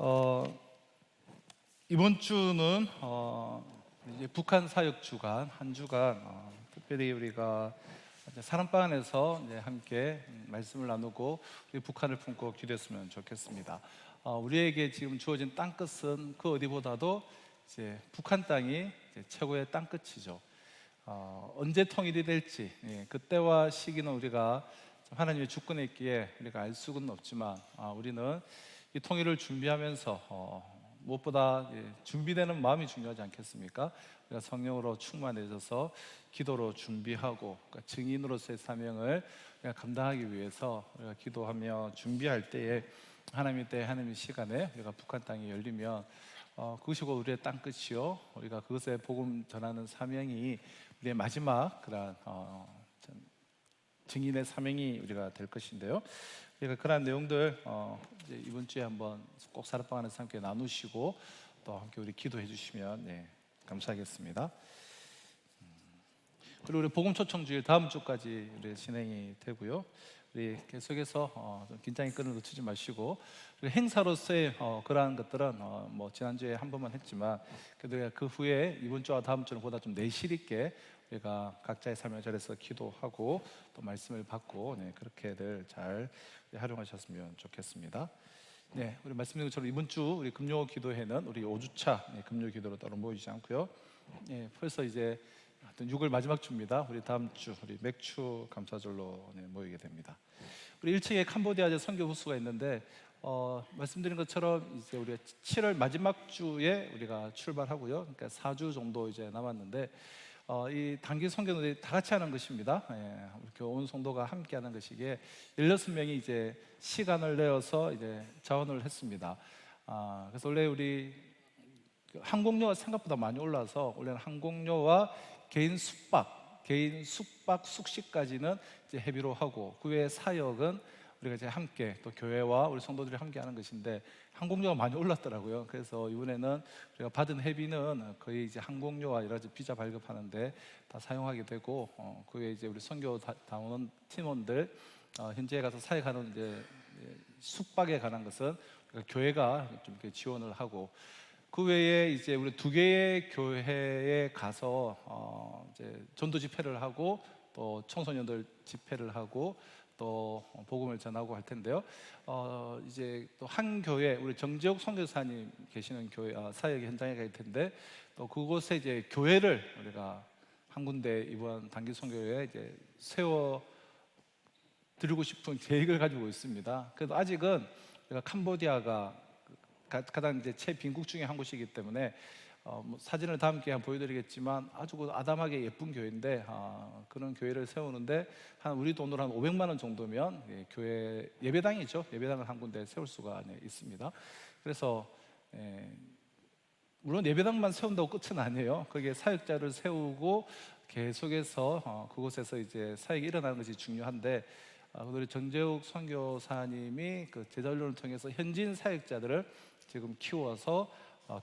어, 이번 주는 이제 북한 사역 주간 한 주간 특별히 우리가 이제 사랑방 안에서 이제 함께 말씀을 나누고 우리 북한을 품고 기도했으면 좋겠습니다. 우리에게 지금 주어진 땅 끝은 그 어디보다도 이제 북한 땅이 이제 최고의 땅 끝이죠. 언제 통일이 될지 그때와 시기는 우리가 하나님의 주권에 있기에 우리가 알 수는 없지만 우리는 이 통일을 준비하면서 무엇보다 준비되는 마음이 중요하지 않겠습니까? 우리가 성령으로 충만해져서 기도로 준비하고 그러니까 증인으로서의 사명을 우리가 감당하기 위해서 우리가 기도하며 준비할 때에 하나님의 시간에 우리가 북한 땅이 열리면 그것이 곧 우리의 땅 끝이요 우리가 그것에 복음 전하는 사명이 우리의 마지막 그런 증인의 사명이 우리가 될 것인데요. 그러니까 그런 내용들 이제 이번 주에 한번 꼭 사랑방 안에서 함께 나누시고 또 함께 우리 기도해 주시면 감사하겠습니다. 그리고 우리 복음 초청 주일 다음 주까지 우리 진행이 되고요. 우리 계속해서 좀 긴장의 끈을 놓치지 마시고 우리 행사로서의 그러한 것들은 뭐 지난주에 한 번만 했지만 그래도 그 후에 이번 주와 다음 주는 보다 좀 내실 있게 우리가 각자의 삶의 자리에서 기도하고 또 말씀을 받고 그렇게들 잘 활용하셨으면 좋겠습니다. 우리 말씀드린 것처럼 이번 주 우리 금요 기도회는 우리 5주차 금요 기도로 따로 모이지 않고요. 벌써 이제 6월 마지막 주입니다. 우리 다음 주 우리 맥주 감사절로 모이게 됩니다. 우리 1층에 캄보디아 선교 부스가 있는데 말씀드린 것처럼 이제 우리가 7월 마지막 주에 우리가 출발하고요. 그러니까 4주 정도 이제 남았는데 이 단기 선교는 다 같이 하는 것입니다. 이렇게 온 성도가 함께 하는 것이기에 16명이 이제 시간을 내어서 이제 자원을 했습니다. 그래서 원래 우리 항공료가 생각보다 많이 올라서 원래는 항공료와 개인 숙박, 숙식까지는 이제 회비로 하고 그 외에 사역은 우리가 이제 함께 또 교회와 우리 성도들이 함께 하는 것인데 항공료가 많이 올랐더라고요. 그래서 이번에는 우리가 받은 회비는 거의 이제 항공료와 여러 가지 비자 발급하는데 다 사용하게 되고 그 외에 이제 우리 선교 다원 팀원들 현지에 가서 사역하는 이제 숙박에 관한 것은 교회가 좀 이렇게 지원을 하고 그 외에 이제 우리 2개의 교회에 가서 이제 전도 집회를 하고 또 청소년들 집회를 하고 또 복음을 전하고 할 텐데요. 이제 또 한 교회 우리 정지욱 선교사님 계시는 교회 사역 현장에 갈 텐데 또 그곳에 이제 교회를 우리가 한 군데 이번 단기 선교회에 이제 세워 드리고 싶은 계획을 가지고 있습니다. 그래도 아직은 우리가 캄보디아가 가장 이제 최빈국 중에 한 곳이기 때문에 뭐 사진을 다음 기회에 보여드리겠지만 아주 아담하게 예쁜 교회인데 그런 교회를 세우는데 한 우리 돈으로 한 500만 원 정도면 교회 예배당이죠. 예배당을 한 군데 세울 수가 있습니다. 그래서 물론 예배당만 세운다고 끝은 아니에요. 거기에 사역자를 세우고 계속해서 그곳에서 이제 사역이 일어나는 것이 중요한데 우리 정재욱 선교사님이 그 제자훈련을 통해서 현지인 사역자들을 지금 키워서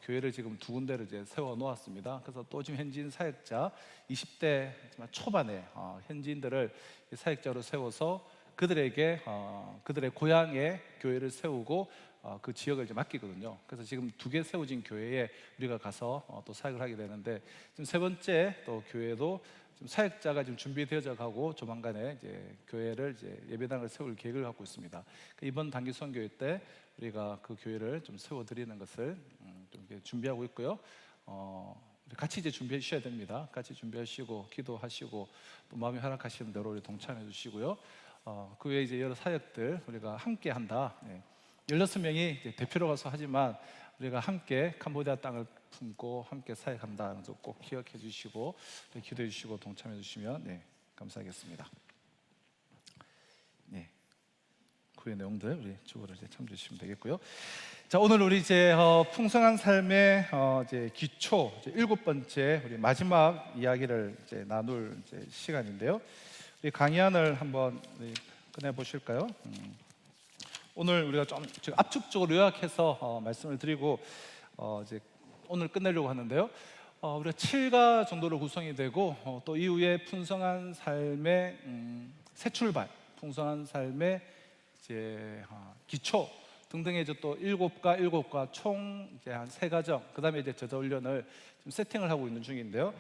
교회를 지금 2군데를 이제 세워 놓았습니다. 그래서 또 지금 현지인 사역자 20대 초반에 현지인들을 사역자로 세워서 그들에게 그들의 고향에 교회를 세우고 그 지역을 이제 맡기거든요. 그래서 지금 2개 세워진 교회에 우리가 가서 또 사역을 하게 되는데 지금 3번째 또 교회도 지금 사역자가 지금 준비되어져 가고 조만간에 이제 교회를 이제 예배당을 세울 계획을 갖고 있습니다. 이번 단기 선교회 때 우리가 그 교회를 좀 세워드리는 것을 좀 이렇게 준비하고 있고요. 같이 이제 준비해 주셔야 됩니다. 같이 준비하시고 기도하시고 또 마음이 허락하시는 대로 우리 동참해 주시고요. 그 외에 이제 여러 사역들 우리가 함께 한다. 16명이 이제 대표로 가서 하지만 우리가 함께 캄보디아 땅을 품고 함께 사역한다. 그래서 꼭 기억해 주시고 기도해 주시고 동참해 주시면 감사하겠습니다. 그 내용들 우리 주보를 이제 참조해 주시면 되겠고요. 자, 오늘 우리 이제 풍성한 삶의 이제 기초 7번째 우리 마지막 이야기를 이제 나눌 이제 시간인데요. 우리 강의안을 한번 꺼내 보실까요? 오늘 우리가 좀 압축적으로 요약해서 말씀을 드리고 이제 오늘 끝내려고 하는데요. 우리가 7가 정도로 구성이 되고 또 이후에 풍성한 삶의 새 출발, 풍성한 삶의 이제 기초 등등의 이제 또 일곱과 총 이제 한 세 가정, 그다음에 이제 저자 훈련을 지금 세팅을 하고 있는 중인데요.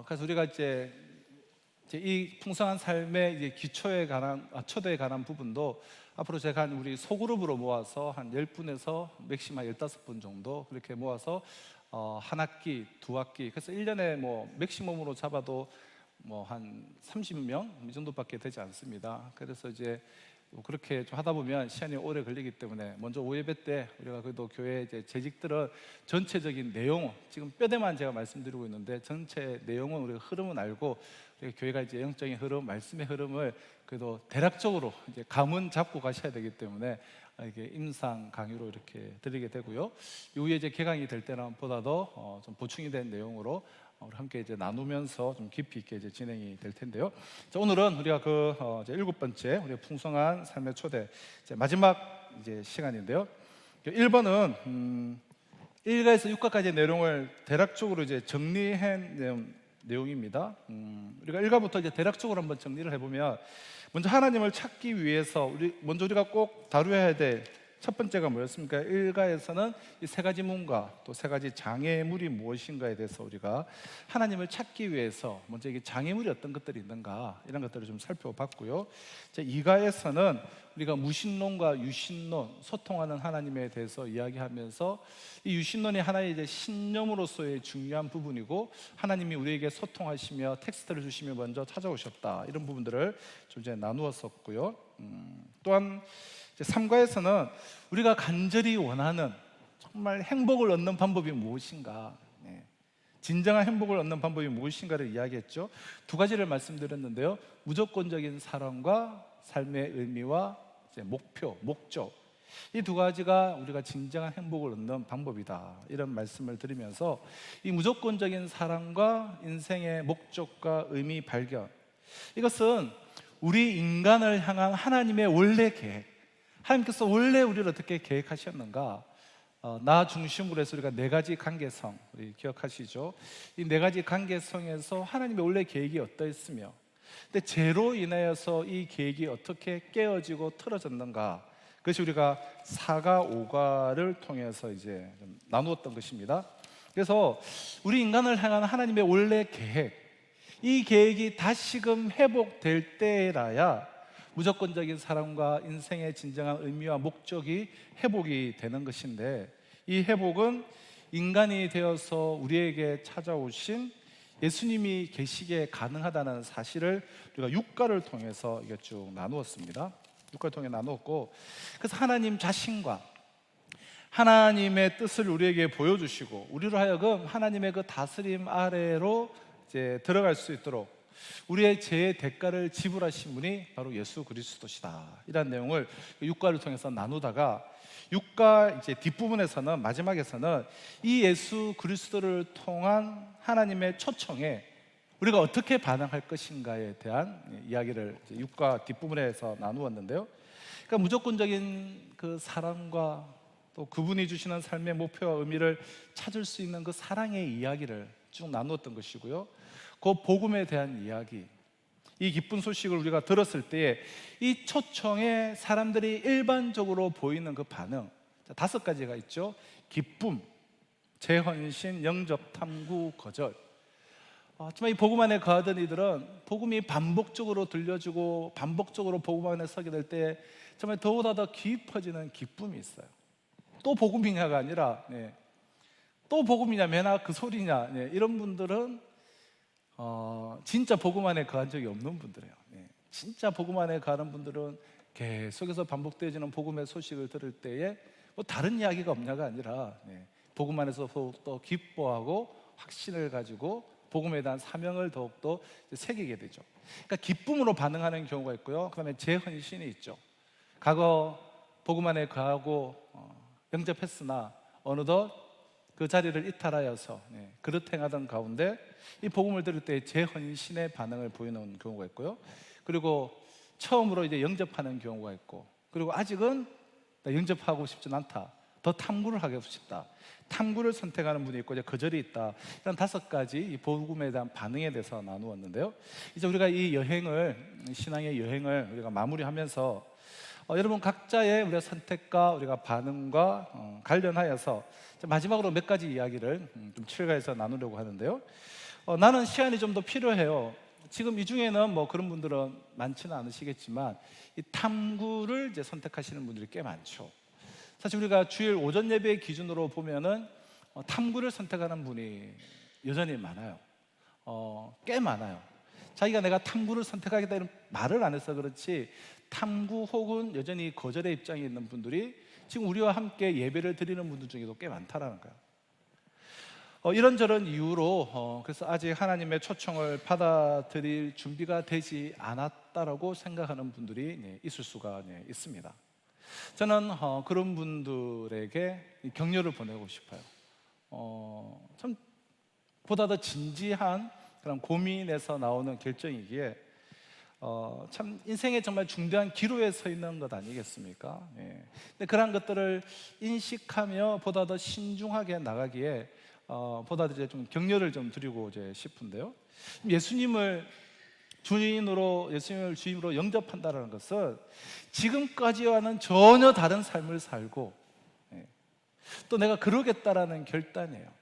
그래서 우리가 이제 이 풍성한 삶의 이제 기초에 관한 초대에 관한 부분도 앞으로 제가 한 우리 소그룹으로 모아서 한 10분에서 맥시멈 15분 정도 그렇게 모아서 한 학기, 두 학기, 그래서 1년에 뭐 맥시멈으로 잡아도 뭐 한 30명 이 정도밖에 되지 않습니다. 그래서 이제 그렇게 좀 하다 보면 시간이 오래 걸리기 때문에 먼저 5예배 때 우리가 그래도 교회 이제 재직들은 전체적인 내용, 지금 뼈대만 제가 말씀드리고 있는데 전체 내용은 우리가 흐름은 알고, 우리 교회가 이제 영적인 흐름, 말씀의 흐름을 그래도 대략적으로 이제 감은 잡고 가셔야 되기 때문에 이게 임상 강의로 이렇게 드리게 되고요. 이후에 이제 개강이 될 때는 보다도 좀 보충이 된 내용으로 우리 함께 이제 나누면서 좀 깊이 있게 이제 진행이 될 텐데요. 자, 오늘은 우리가 이제 7번째 우리 풍성한 삶의 초대 이제 마지막 이제 시간인데요. 1번은 1가에서 6가까지의 내용을 대략적으로 이제 정리한 내용입니다. 우리가 1가부터 이제 대략적으로 한번 정리를 해보면, 먼저 하나님을 찾기 위해서 먼저 우리가 꼭 다루어야 될 첫 번째가 뭐였습니까? 1가에서는 이 세 가지 문과 또 세 가지 장애물이 무엇인가에 대해서 우리가 하나님을 찾기 위해서 먼저 이게 장애물이 어떤 것들이 있는가, 이런 것들을 좀 살펴봤고요. 2가에서는 우리가 무신론과 유신론, 소통하는 하나님에 대해서 이야기하면서 이 유신론이 하나의 이제 신념으로서의 중요한 부분이고, 하나님이 우리에게 소통하시며 텍스트를 주시며 먼저 찾아오셨다, 이런 부분들을 좀 이제 나누었었고요. 또한 3가에서는 우리가 간절히 원하는 정말 행복을 얻는 방법이 무엇인가, 진정한 행복을 얻는 방법이 무엇인가를 이야기했죠. 두 가지를 말씀드렸는데요. 무조건적인 사랑과 삶의 의미와 이제 목적, 이 두 가지가 우리가 진정한 행복을 얻는 방법이다, 이런 말씀을 드리면서 이 무조건적인 사랑과 인생의 목적과 의미 발견, 이것은 우리 인간을 향한 하나님의 원래 계획, 하나님께서 원래 우리를 어떻게 계획하셨는가, 나 중심으로 해서 우리가 4가지 관계성, 우리 기억하시죠? 이 4가지 관계성에서 하나님의 원래 계획이 어떠했으며, 근데 죄로 인하여서 이 계획이 어떻게 깨어지고 틀어졌는가, 그것이 우리가 4가 5가를 통해서 이제 좀 나누었던 것입니다. 그래서 우리 인간을 향한 하나님의 원래 계획, 이 계획이 다시금 회복될 때라야 무조건적인 사랑과 인생의 진정한 의미와 목적이 회복이 되는 것인데, 이 회복은 인간이 되어서 우리에게 찾아오신 예수님이 계시기에 가능하다는 사실을 우리가 6가를 통해서 이게 쭉 나누었습니다. 6가를 통해 나누었고, 그래서 하나님 자신과 하나님의 뜻을 우리에게 보여주시고, 우리로 하여금 하나님의 그 다스림 아래로 이제 들어갈 수 있도록 우리의 죄의 대가를 지불하신 분이 바로 예수 그리스도시다, 이런 내용을 6가를 통해서 나누다가 6가 이제 뒷부분에서는, 마지막에서는 이 예수 그리스도를 통한 하나님의 초청에 우리가 어떻게 반응할 것인가에 대한 이야기를 6가 뒷부분에서 나누었는데요. 그러니까 무조건적인 그 사랑과 또 그분이 주시는 삶의 목표와 의미를 찾을 수 있는 그 사랑의 이야기를 쭉 나누었던 것이고요. 그 복음에 대한 이야기, 이 기쁜 소식을 우리가 들었을 때에 이 초청에 사람들이 일반적으로 보이는 그 반응, 5가지가 있죠. 기쁨, 재헌신, 영접, 탐구, 거절. 정말 이 복음 안에 거하던 이들은 복음이 반복적으로 들려주고 반복적으로 복음 안에 서게 될 때 정말 더보다 더 깊어지는 기쁨이 있어요. 또 복음이냐가 아니라 또 복음이냐, 매나 그 소리냐, 이런 분들은 진짜 복음 안에 거한 적이 없는 분들이에요. 진짜 복음 안에 거하는 분들은 계속해서 반복되어지는 복음의 소식을 들을 때에 뭐 다른 이야기가 없냐가 아니라 복음 안에서 또 기뻐하고 확신을 가지고 복음에 대한 사명을 더욱더 새기게 되죠. 그러니까 기쁨으로 반응하는 경우가 있고요. 그 다음에 재헌신이 있죠. 과거 복음 안에 거하고 영접했으나 어느덧 그 자리를 이탈하여서 그릇 행하던 가운데 이 복음을 들을 때 재헌신의 반응을 보이는 경우가 있고요. 그리고 처음으로 이제 영접하는 경우가 있고, 그리고 아직은 나 영접하고 싶진 않다, 더 탐구를 하고 싶다, 탐구를 선택하는 분이 있고, 이제 거절이 있다. 이런 5가지 이 복음에 대한 반응에 대해서 나누었는데요. 이제 우리가 이 여행을, 신앙의 여행을 우리가 마무리하면서 여러분 각자의 우리가 선택과 우리가 반응과 관련하여서 마지막으로 몇 가지 이야기를 좀 칠가해서 나누려고 하는데요. 나는 시간이 좀 더 필요해요. 지금 이 중에는 뭐 그런 분들은 많지는 않으시겠지만 이 탐구를 이제 선택하시는 분들이 꽤 많죠. 사실 우리가 주일 오전 예배 기준으로 보면은 탐구를 선택하는 분이 여전히 많아요. 꽤 많아요. 자기가 내가 탐구를 선택하겠다 이런 말을 안 해서 그렇지 탐구 혹은 여전히 거절의 입장에 있는 분들이 지금 우리와 함께 예배를 드리는 분들 중에도 꽤 많다라는 거예요. 이런저런 이유로 그래서 아직 하나님의 초청을 받아들일 준비가 되지 않았다라고 생각하는 분들이 있을 수가 있습니다. 저는 그런 분들에게 격려를 보내고 싶어요. 참 보다 더 진지한 그런 고민에서 나오는 결정이기에 참 인생에 정말 중대한 기로에 서 있는 것 아니겠습니까? 근데 그런 것들을 인식하며 보다 더 신중하게 나가기에 보다 더 이제 좀 격려를 좀 드리고 이제 싶은데요. 예수님을 주님으로 영접한다는 것은 지금까지와는 전혀 다른 삶을 살고 또 내가 그러겠다라는 결단이에요.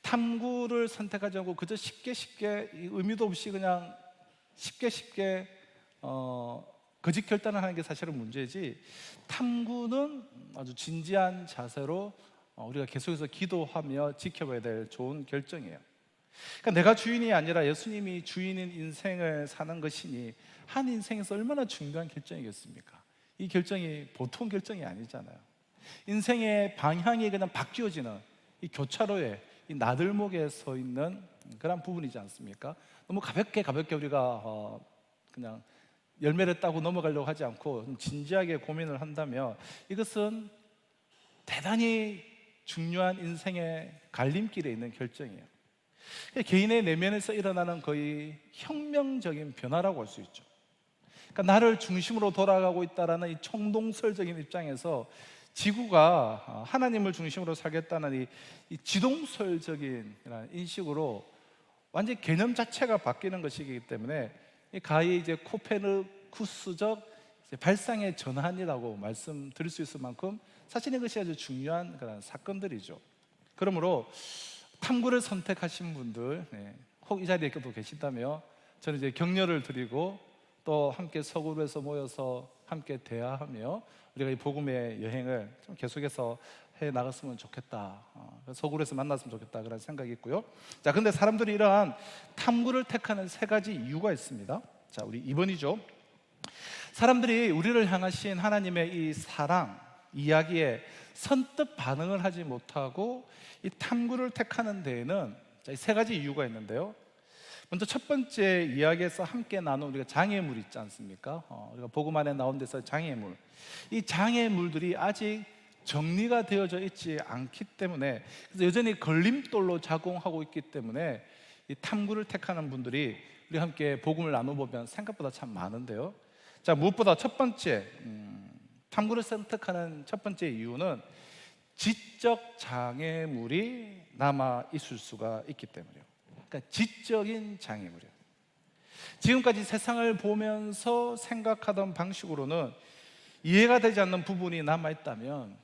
탐구를 선택하지 않고 그저 쉽게 의미도 없이 그냥 쉽게 거짓 결단을 하는 게 사실은 문제지, 탐구는 아주 진지한 자세로 우리가 계속해서 기도하며 지켜봐야 될 좋은 결정이에요. 그러니까 내가 주인이 아니라 예수님이 주인인 인생을 사는 것이니 한 인생에서 얼마나 중요한 결정이겠습니까? 이 결정이 보통 결정이 아니잖아요. 인생의 방향이 그냥 바뀌어지는 이 교차로에, 이 나들목에 서 있는 그런 부분이지 않습니까? 너무 가볍게 우리가 그냥 열매를 따고 넘어가려고 하지 않고 좀 진지하게 고민을 한다면 이것은 대단히 중요한 인생의 갈림길에 있는 결정이에요. 개인의 내면에서 일어나는 거의 혁명적인 변화라고 할 수 있죠. 그러니까 나를 중심으로 돌아가고 있다는 이 총동설적인 입장에서 지구가 하나님을 중심으로 살겠다는 이 지동설적인 인식으로 완전 개념 자체가 바뀌는 것이기 때문에 가히 이제 코페르쿠스적 발상의 전환이라고 말씀드릴 수 있을 만큼 사실 이것이 아주 중요한 그런 사건들이죠. 그러므로 탐구를 선택하신 분들, 혹 이 자리에 또 계신다면 저는 이제 격려를 드리고 또 함께 서구에서 모여서 함께 대화하며 우리가 이 복음의 여행을 좀 계속해서 해 나갔으면 좋겠다. 서구에서 만났으면 좋겠다 그런 생각이 있고요. 자, 근데 사람들이 이러한 탐구를 택하는 세 가지 이유가 있습니다. 자, 우리 2번이죠. 사람들이 우리를 향하신 하나님의 이 사랑 이야기에 선뜻 반응을 하지 못하고 이 탐구를 택하는 데에는 세 가지 이유가 있는데요. 먼저 첫 번째 이야기에서 함께 나눈 우리가 장애물 있지 않습니까? 우리가 복음 안에 나온 데서 장애물, 이 장애물들이 아직 정리가 되어져 있지 않기 때문에, 그래서 여전히 걸림돌로 작용하고 있기 때문에 이 탐구를 택하는 분들이 우리 함께 복음을 나눠보면 생각보다 참 많은데요. 자, 무엇보다 첫 번째 탐구를 선택하는 첫 번째 이유는 지적 장애물이 남아 있을 수가 있기 때문이에요. 그러니까 지적인 장애물이에요. 지금까지 세상을 보면서 생각하던 방식으로는 이해가 되지 않는 부분이 남아 있다면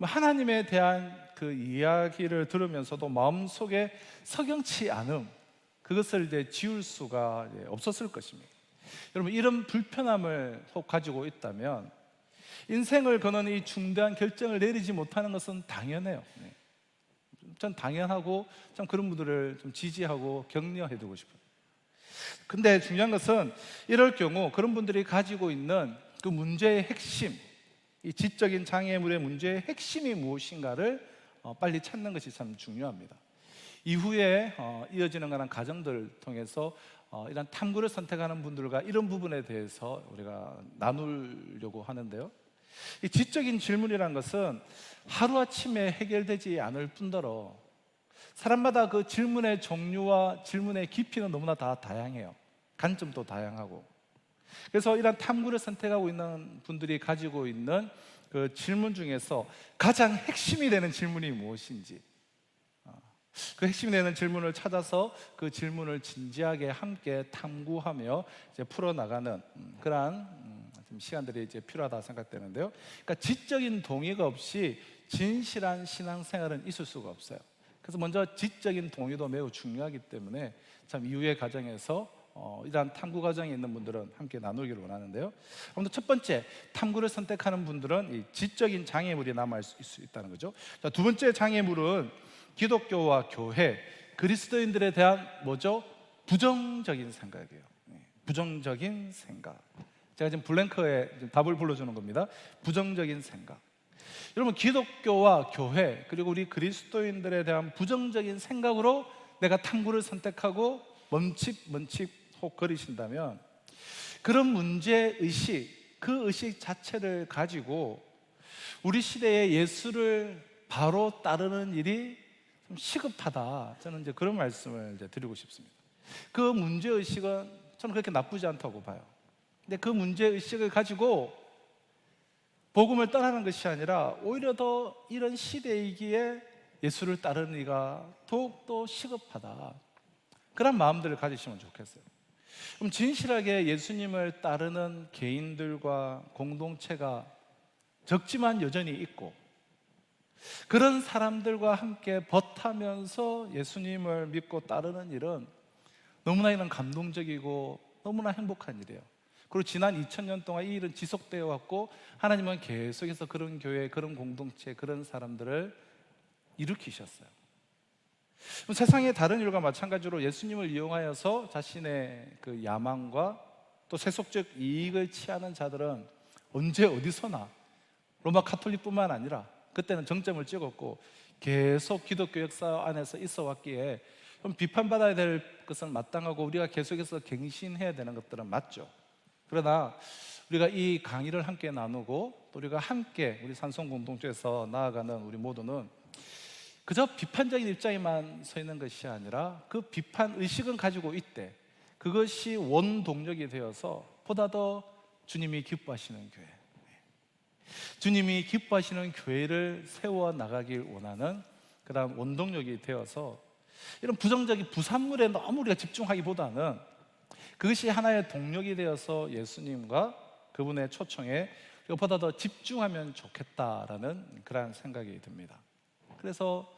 하나님에 대한 그 이야기를 들으면서도 마음속에 석영치 않음, 그것을 이제 지울 수가 없었을 것입니다. 여러분, 이런 불편함을 혹 가지고 있다면 인생을 거는 이 중대한 결정을 내리지 못하는 것은 당연해요. 전 당연하고 참 그런 분들을 좀 지지하고 격려해두고 싶어요. 근데 중요한 것은 이럴 경우 그런 분들이 가지고 있는 그 문제의 핵심, 이 지적인 장애물의 문제의 핵심이 무엇인가를 빨리 찾는 것이 참 중요합니다. 이후에 이어지는 그런 과정들을 통해서 이런 탐구를 선택하는 분들과 이런 부분에 대해서 우리가 나누려고 하는데요. 이 지적인 질문이라는 것은 하루아침에 해결되지 않을 뿐더러 사람마다 그 질문의 종류와 질문의 깊이는 너무나 다 다양해요. 관점도 다양하고. 그래서 이런 탐구를 선택하고 있는 분들이 가지고 있는 그 질문 중에서 가장 핵심이 되는 질문이 무엇인지, 그 핵심이 되는 질문을 찾아서 그 질문을 진지하게 함께 탐구하며 이제 풀어나가는 그러한 좀 시간들이 이제 필요하다 생각되는데요. 그러니까 지적인 동의가 없이 진실한 신앙생활은 있을 수가 없어요. 그래서 먼저 지적인 동의도 매우 중요하기 때문에 참 이후의 과정에서 이러한 탐구 과정에 있는 분들은 함께 나누기를 원하는데요. 아무튼 첫 번째, 탐구를 선택하는 분들은 이 지적인 장애물이 남아 있을 수 있다는 거죠. 자, 두 번째 장애물은 기독교와 교회, 그리스도인들에 대한 뭐죠? 부정적인 생각이에요. 부정적인 생각. 제가 지금 블랭크에 답을 불러주는 겁니다. 부정적인 생각. 여러분, 기독교와 교회 그리고 우리 그리스도인들에 대한 부정적인 생각으로 내가 탐구를 선택하고 멈칫멈칫 그런 문제의식, 그 의식 자체를 가지고 우리 시대의 예수를 바로 따르는 일이 좀 시급하다. 저는 이제 그런 말씀을 이제 드리고 싶습니다. 그 문제의식은 저는 그렇게 나쁘지 않다고 봐요. 근데 그 문제의식을 가지고 복음을 떠나는 것이 아니라 오히려 더 이런 시대이기에 예수를 따르는 이가 더욱더 시급하다. 그런 마음들을 가지시면 좋겠어요. 그럼 진실하게 예수님을 따르는 개인들과 공동체가 적지만 여전히 있고, 그런 사람들과 함께 벗하면서 예수님을 믿고 따르는 일은 너무나 이런 감동적이고 너무나 행복한 일이에요. 그리고 지난 2000년 동안 이 일은 지속되어 왔고, 하나님은 계속해서 그런 교회, 그런 공동체, 그런 사람들을 일으키셨어요. 세상의 다른 일과 마찬가지로 예수님을 이용하여서 자신의 그 야망과 또 세속적 이익을 취하는 자들은 언제 어디서나 로마 카톨릭뿐만 아니라 그때는 정점을 찍었고 계속 기독교 역사 안에서 있어 왔기에 좀 비판받아야 될 것은 마땅하고 우리가 계속해서 갱신해야 되는 것들은 맞죠. 그러나 우리가 이 강의를 함께 나누고 또 우리가 함께 우리 산성 공동체에서 나아가는 우리 모두는 그저 비판적인 입장에만 서 있는 것이 아니라 그 비판 의식은 가지고 있대. 그것이 원동력이 되어서 보다 더 주님이 기뻐하시는 교회, 주님이 기뻐하시는 교회를 세워 나가길 원하는 그런 원동력이 되어서 이런 부정적인 부산물에 너무 우리가 집중하기보다는 그것이 하나의 동력이 되어서 예수님과 그분의 초청에 보다 더 집중하면 좋겠다라는 그런 생각이 듭니다. 그래서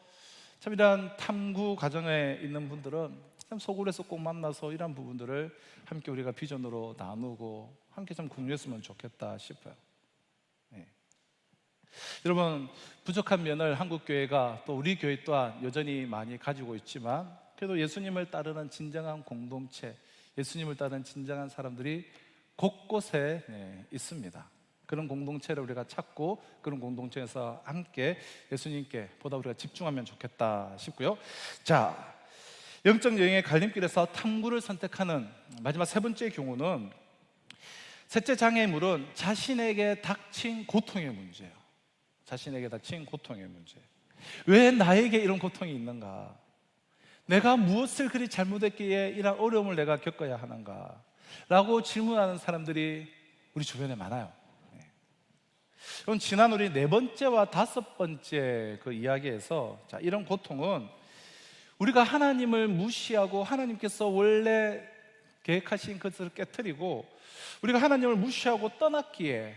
참 이러한 탐구 과정에 있는 분들은 참 소굴에서 꼭 만나서 이러한 부분들을 함께 우리가 비전으로 나누고 함께 좀 공유했으면 좋겠다 싶어요. 네. 여러분, 부족한 면을 한국교회가 또 우리 교회 또한 여전히 많이 가지고 있지만 그래도 예수님을 따르는 진정한 공동체, 예수님을 따르는 진정한 사람들이 곳곳에 있습니다. 그런 공동체를 우리가 찾고 그런 공동체에서 함께 예수님께 보다 우리가 집중하면 좋겠다 싶고요. 자, 영적 여행의 갈림길에서 탐구를 선택하는 마지막 세 번째 경우는, 셋째 장애물은 자신에게 닥친 고통의 문제예요. 자신에게 닥친 고통의 문제. 왜 나에게 이런 고통이 있는가? 내가 무엇을 그리 잘못했기에 이런 어려움을 내가 겪어야 하는가? 라고 질문하는 사람들이 우리 주변에 많아요. 그럼 지난 우리 네 번째와 다섯 번째 그 이야기에서 이런 고통은 우리가 하나님을 무시하고 하나님께서 원래 계획하신 것을 깨트리고 우리가 하나님을 무시하고 떠났기에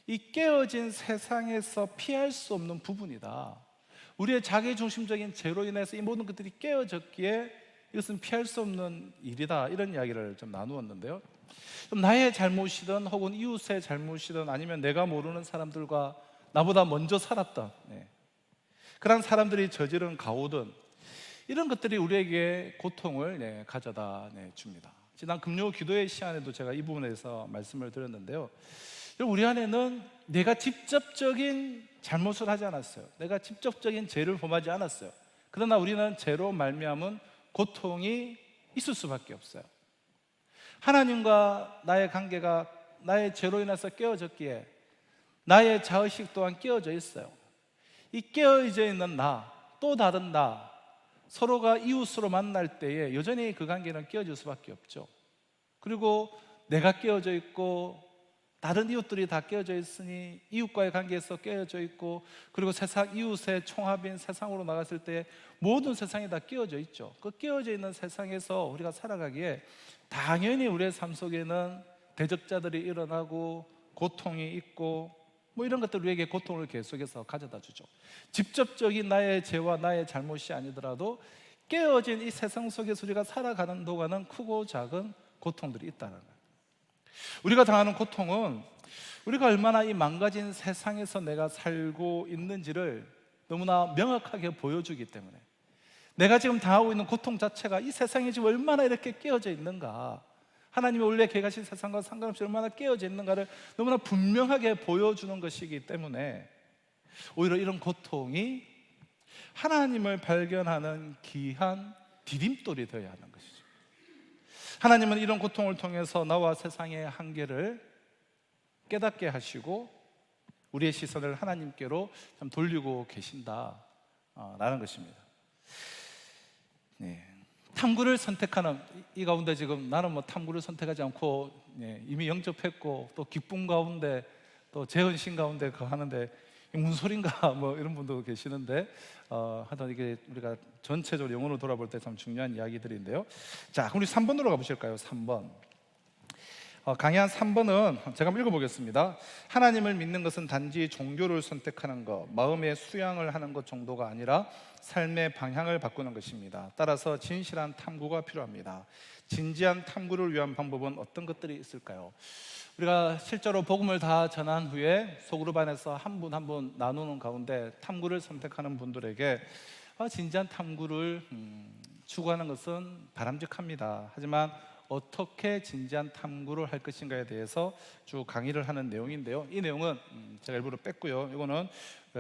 이 깨어진 세상에서 피할 수 없는 부분이다. 우리의 자기중심적인 죄로 인해서 이 모든 것들이 깨어졌기에 이것은 피할 수 없는 일이다. 이런 이야기를 좀 나누었는데요. 나의 잘못이든 혹은 이웃의 잘못이든 아니면 내가 모르는 사람들과 나보다 먼저 살았던 그런 사람들이 저지른 가오든 이런 것들이 우리에게 고통을 가져다 줍니다. 지난 금요 기도회 시간에도 제가 이 부분에 대해서 말씀을 드렸는데요. 우리 안에는 내가 직접적인 잘못을 하지 않았어요. 내가 직접적인 죄를 범하지 않았어요. 그러나 우리는 죄로 말미암은 고통이 있을 수밖에 없어요. 하나님과 나의 관계가 나의 죄로 인해서 깨어졌기에 나의 자의식 또한 깨어져 있어요. 이 깨어져 있는 나, 또 다른 나, 서로가 이웃으로 만날 때에 여전히 그 관계는 깨어질 수밖에 없죠. 그리고 내가 깨어져 있고 다른 이웃들이 다 깨어져 있으니 이웃과의 관계에서 깨어져 있고, 그리고 세상 이웃의 총합인 세상으로 나갔을 때 모든 세상이 다 깨어져 있죠. 그 깨어져 있는 세상에서 우리가 살아가기에 당연히 우리의 삶 속에는 대적자들이 일어나고 고통이 있고 뭐 이런 것들 우리에게 고통을 계속해서 가져다 주죠. 직접적인 나의 죄와 나의 잘못이 아니더라도 깨어진 이 세상 속에서 우리가 살아가는 동안은 크고 작은 고통들이 있다는 거예요. 우리가 당하는 고통은 우리가 얼마나 이 망가진 세상에서 내가 살고 있는지를 너무나 명확하게 보여주기 때문에, 내가 지금 당하고 있는 고통 자체가 이 세상이 지금 얼마나 이렇게 깨어져 있는가, 하나님이 원래 계획하신 세상과 상관없이 얼마나 깨어져 있는가를 너무나 분명하게 보여주는 것이기 때문에 오히려 이런 고통이 하나님을 발견하는 귀한 디딤돌이 되어야 하는 것이죠. 하나님은 이런 고통을 통해서 나와 세상의 한계를 깨닫게 하시고 우리의 시선을 하나님께로 좀 돌리고 계신다라는 것입니다. 네. 탐구를 선택하는 이 가운데 지금 나는 뭐 탐구를 선택하지 않고 이미 영접했고 또 기쁨 가운데 또 재헌신 가운데 하는데 무슨 소린가 뭐 이런 분도 계시는데 하여튼 이게 우리가 전체적으로 영혼을 돌아볼 때 참 중요한 이야기들인데요. 자, 그럼 우리 3번으로 가보실까요? 3번. 강의 3번은 제가 한번 읽어보겠습니다. 하나님을 믿는 것은 단지 종교를 선택하는 것, 마음의 수양을 하는 것 정도가 아니라 삶의 방향을 바꾸는 것입니다. 따라서 진실한 탐구가 필요합니다. 진지한 탐구를 위한 방법은 어떤 것들이 있을까요? 우리가 실제로 복음을 다 전한 후에 소그룹 안에서 한 분 한 분 나누는 가운데 탐구를 선택하는 분들에게 진지한 탐구를 추구하는 것은 바람직합니다. 하지만 어떻게 진지한 탐구를 할 것인가에 대해서 쭉 강의를 하는 내용인데요. 이 내용은 제가 일부러 뺐고요. 이거는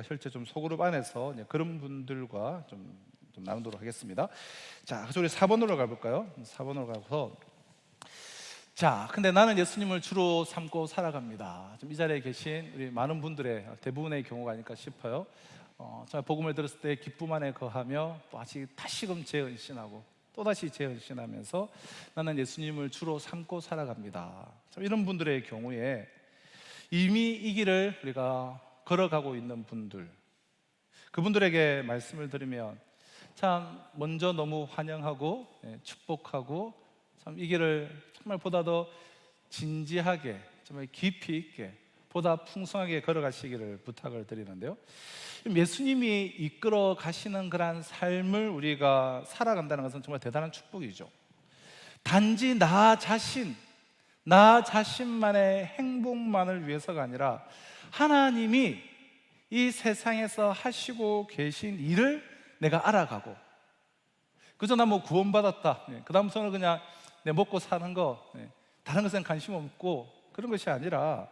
실제 좀 소그룹 안에서 그런 분들과 좀 나누도록 하겠습니다. 자, 그래서 우리 4번으로 가볼까요? 4번으로 가서, 자, 근데 나는 예수님을 주로 삼고 살아갑니다. 좀 이 자리에 계신 우리 많은 분들의 대부분의 경우가 아닐까 싶어요. 제가 복음을 들었을 때 기쁨 안에 거하며 또 다시금 재헌신하고 또다시 재헌신하면서 나는 예수님을 주로 삼고 살아갑니다. 이런 분들의 경우에 이미 이 길을 우리가 걸어가고 있는 분들, 그분들에게 말씀을 드리면 참 먼저 너무 환영하고 축복하고 참 이 길을 정말 보다 더 진지하게, 정말 깊이 있게, 보다 풍성하게 걸어가시기를 부탁을 드리는데요. 예수님이 이끌어 가시는 그러한 삶을 우리가 살아간다는 것은 정말 대단한 축복이죠. 단지 나 자신만의 행복만을 위해서가 아니라 하나님이 이 세상에서 하시고 계신 일을 내가 알아가고, 그저 나 뭐 구원받았다, 그 다음부터는 그냥 내 먹고 사는 거, 다른 것엔 관심 없고 그런 것이 아니라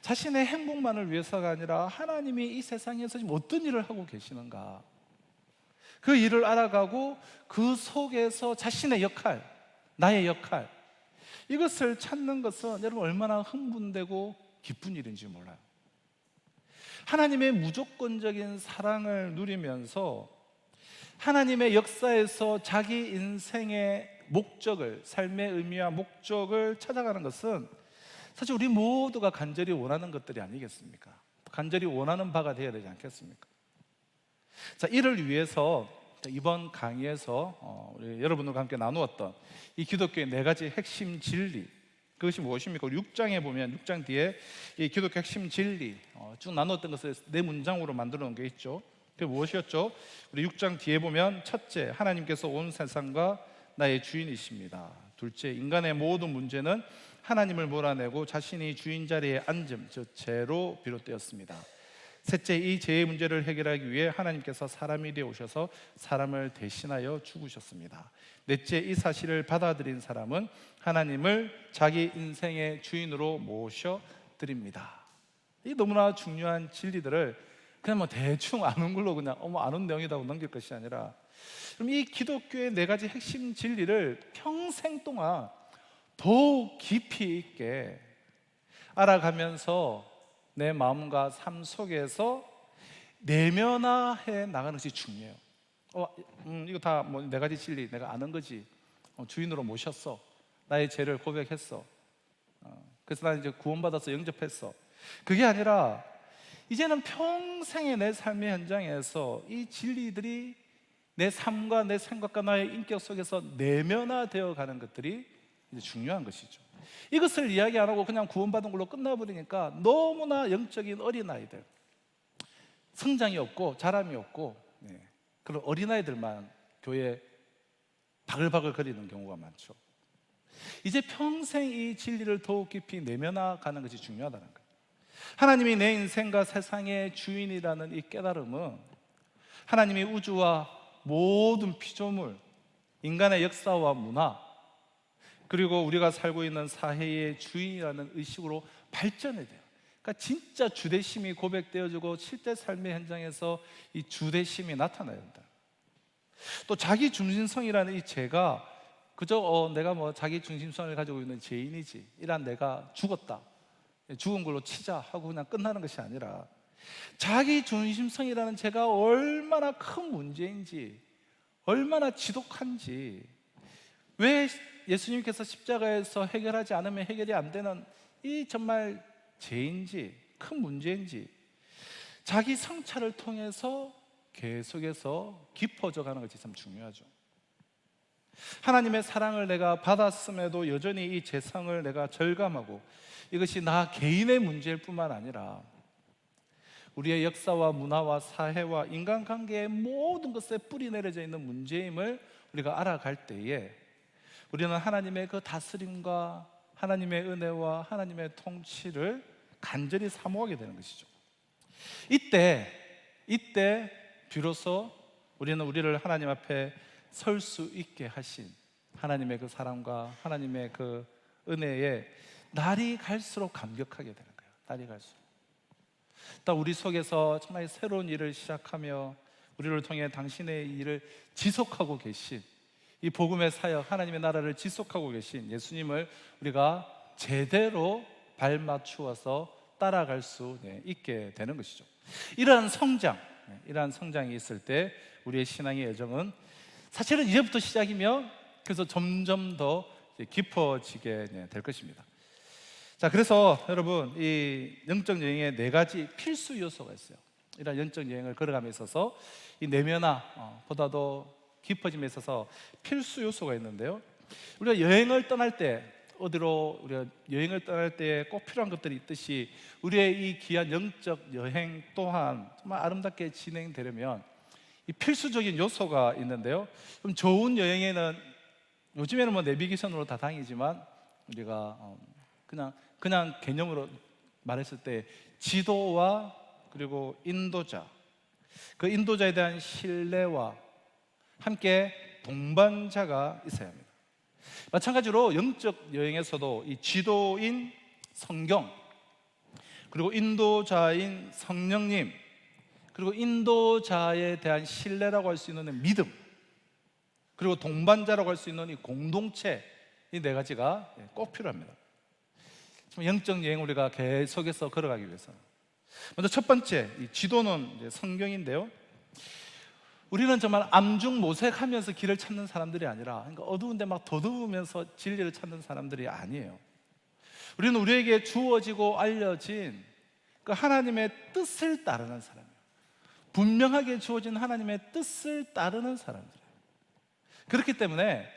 자신의 행복만을 위해서가 아니라 하나님이 이 세상에서 지금 어떤 일을 하고 계시는가, 그 일을 알아가고 그 속에서 자신의 역할, 나의 역할, 이것을 찾는 것은 여러분 얼마나 흥분되고 기쁜 일인지 몰라요. 하나님의 무조건적인 사랑을 누리면서 하나님의 역사에서 자기 인생의 목적을, 삶의 의미와 목적을 찾아가는 것은 사실 우리 모두가 간절히 원하는 것들이 아니겠습니까? 간절히 원하는 바가 되어야 되지 않겠습니까? 자, 이를 위해서 이번 강의에서 우리 여러분들과 함께 나누었던 이 기독교의 4가지 핵심 진리, 그것이 무엇입니까? 우리 6장에 보면 6장 뒤에 이 기독교 핵심 진리 쭉 나누었던 것을 4문장으로 만들어 놓은 게 있죠. 그게 무엇이었죠? 우리 6장 뒤에 보면 첫째, 하나님께서 온 세상과 나의 주인이십니다. 둘째, 인간의 모든 문제는 하나님을 몰아내고 자신이 주인 자리에 앉음, 즉 죄로 비롯되었습니다. 셋째, 이 죄의 문제를 해결하기 위해 하나님께서 사람이 되어 오셔서 사람을 대신하여 죽으셨습니다. 넷째, 이 사실을 받아들인 사람은 하나님을 자기 인생의 주인으로 모셔드립니다. 이 너무나 중요한 진리들을 그냥 뭐 대충 아는 걸로 그냥 아는 내용이라고 넘길 것이 아니라, 그럼 이 기독교의 4가지 핵심 진리를 평생 동안 더욱 깊이 있게 알아가면서 내 마음과 삶 속에서 내면화해 나가는 것이 중요해요. 이거 다 뭐 4가지 진리 내가 아는 거지. 주인으로 모셨어. 나의 죄를 고백했어. 그래서 나 이제 구원받아서 영접했어. 그게 아니라 이제는 평생의 내 삶의 현장에서 이 진리들이 내 삶과 내 생각과 나의 인격 속에서 내면화되어 가는 것들이 이제 중요한 것이죠. 이것을 이야기 안 하고 그냥 구원받은 걸로 끝나버리니까 너무나 영적인 어린아이들, 성장이 없고 자람이 없고 그런 어린아이들만 교회에 바글바글 거리는 경우가 많죠. 이제 평생 이 진리를 더욱 깊이 내면화가는 것이 중요하다는 거예요. 하나님이 내 인생과 세상의 주인이라는 이 깨달음은 하나님이 우주와 모든 피조물, 인간의 역사와 문화, 그리고 우리가 살고 있는 사회의 주인이라는 의식으로 발전해야 돼요. 그러니까 진짜 주대심이 고백되어지고 실제 삶의 현장에서 이 주대심이 나타나야 된다. 또 자기 중심성이라는 이 죄가 그저 내가 뭐 자기 중심성을 가지고 있는 죄인이지, 이란 내가 죽었다, 죽은 걸로 치자 하고 그냥 끝나는 것이 아니라 자기 중심성이라는 죄가 얼마나 큰 문제인지, 얼마나 지독한지, 왜 예수님께서 십자가에서 해결하지 않으면 해결이 안 되는 이 정말 죄인지, 큰 문제인지 자기 성찰을 통해서 계속해서 깊어져 가는 것이 참 중요하죠. 하나님의 사랑을 내가 받았음에도 여전히 이 죄성을 내가 절감하고, 이것이 나 개인의 문제일 뿐만 아니라 우리의 역사와 문화와 사회와 인간관계의 모든 것에 뿌리 내려져 있는 문제임을 우리가 알아갈 때에 우리는 하나님의 그 다스림과 하나님의 은혜와 하나님의 통치를 간절히 사모하게 되는 것이죠. 이때 비로소 우리는 우리를 하나님 앞에 설 수 있게 하신 하나님의 그 사랑과 하나님의 그 은혜에 날이 갈수록 감격하게 되는 거예요. 날이 갈수록 또 우리 속에서 정말 새로운 일을 시작하며 우리를 통해 당신의 일을 지속하고 계신 이 복음의 사역, 하나님의 나라를 지속하고 계신 예수님을 우리가 제대로 발맞추어서 따라갈 수 있게 되는 것이죠. 이러한 성장이 있을 때 우리의 신앙의 여정은 사실은 이제부터 시작이며 그래서 점점 더 깊어지게 될 것입니다. 자, 그래서 여러분, 이 영적 여행에 4가지 필수 요소가 있어요. 이런 영적 여행을 걸어감에 있어서 이 내면화보다도 깊어짐에 있어서 필수 요소가 있는데요. 우리가 여행을 떠날 때, 어디로 우리가 여행을 떠날 때 꼭 필요한 것들이 있듯이 우리의 이 귀한 영적 여행 또한 정말 아름답게 진행되려면 이 필수적인 요소가 있는데요. 좀 좋은 여행에는 요즘에는 뭐 내비게이션으로 다 다니지만 우리가 그냥 개념으로 말했을 때 지도와 그리고 인도자, 그 인도자에 대한 신뢰와 함께 동반자가 있어야 합니다. 마찬가지로 영적 여행에서도 이 지도인 성경, 그리고 인도자인 성령님, 그리고 인도자에 대한 신뢰라고 할 수 있는 믿음, 그리고 동반자라고 할 수 있는 이 공동체, 이 4가지가 꼭 필요합니다. 영적 여행 우리가 계속해서 걸어가기 위해서 먼저 첫 번째, 이 지도는 이제 성경인데요. 우리는 정말 암중모색하면서 길을 찾는 사람들이 아니라, 그러니까 어두운데 막 더듬으면서 진리를 찾는 사람들이 아니에요. 우리는 우리에게 주어지고 알려진 그 하나님의 뜻을 따르는 사람이에요. 분명하게 주어진 하나님의 뜻을 따르는 사람들이에요. 그렇기 때문에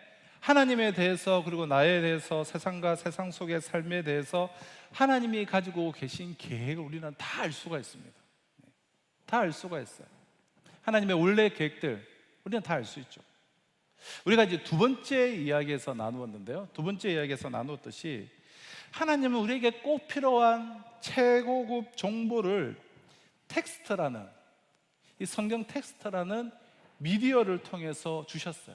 하나님에 대해서, 그리고 나에 대해서, 세상과 세상 속의 삶에 대해서 하나님이 가지고 계신 계획을 우리는 다 알 수가 있습니다. 다 알 수가 있어요. 하나님의 원래 계획들 우리는 다 알 수 있죠. 우리가 이제 2번째 이야기에서 나누었는데요, 2번째 이야기에서 나누었듯이 하나님은 우리에게 꼭 필요한 최고급 정보를 텍스트라는, 이 성경 텍스트라는 미디어를 통해서 주셨어요.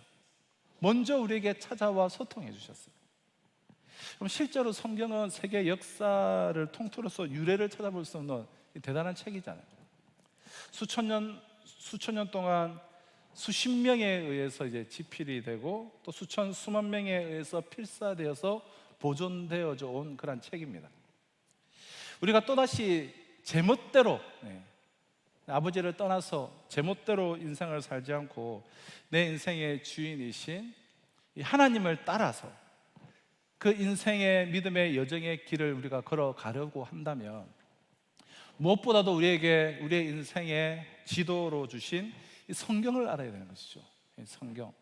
먼저 우리에게 찾아와 소통해 주셨어요. 그럼 실제로 성경은 세계 역사를 통틀어서 유래를 찾아볼 수 있는 대단한 책이잖아요. 수천 년 동안 수십 명에 의해서 이제 집필이 되고 또 수만 명에 의해서 필사되어서 보존되어져 온 그런 책입니다. 우리가 또다시 제멋대로 아버지를 떠나서 제멋대로 인생을 살지 않고 내 인생의 주인이신 하나님을 따라서 그 인생의 믿음의 여정의 길을 우리가 걸어가려고 한다면 무엇보다도 우리에게 우리의 인생의 지도로 주신 이 성경을 알아야 되는 것이죠. 성경.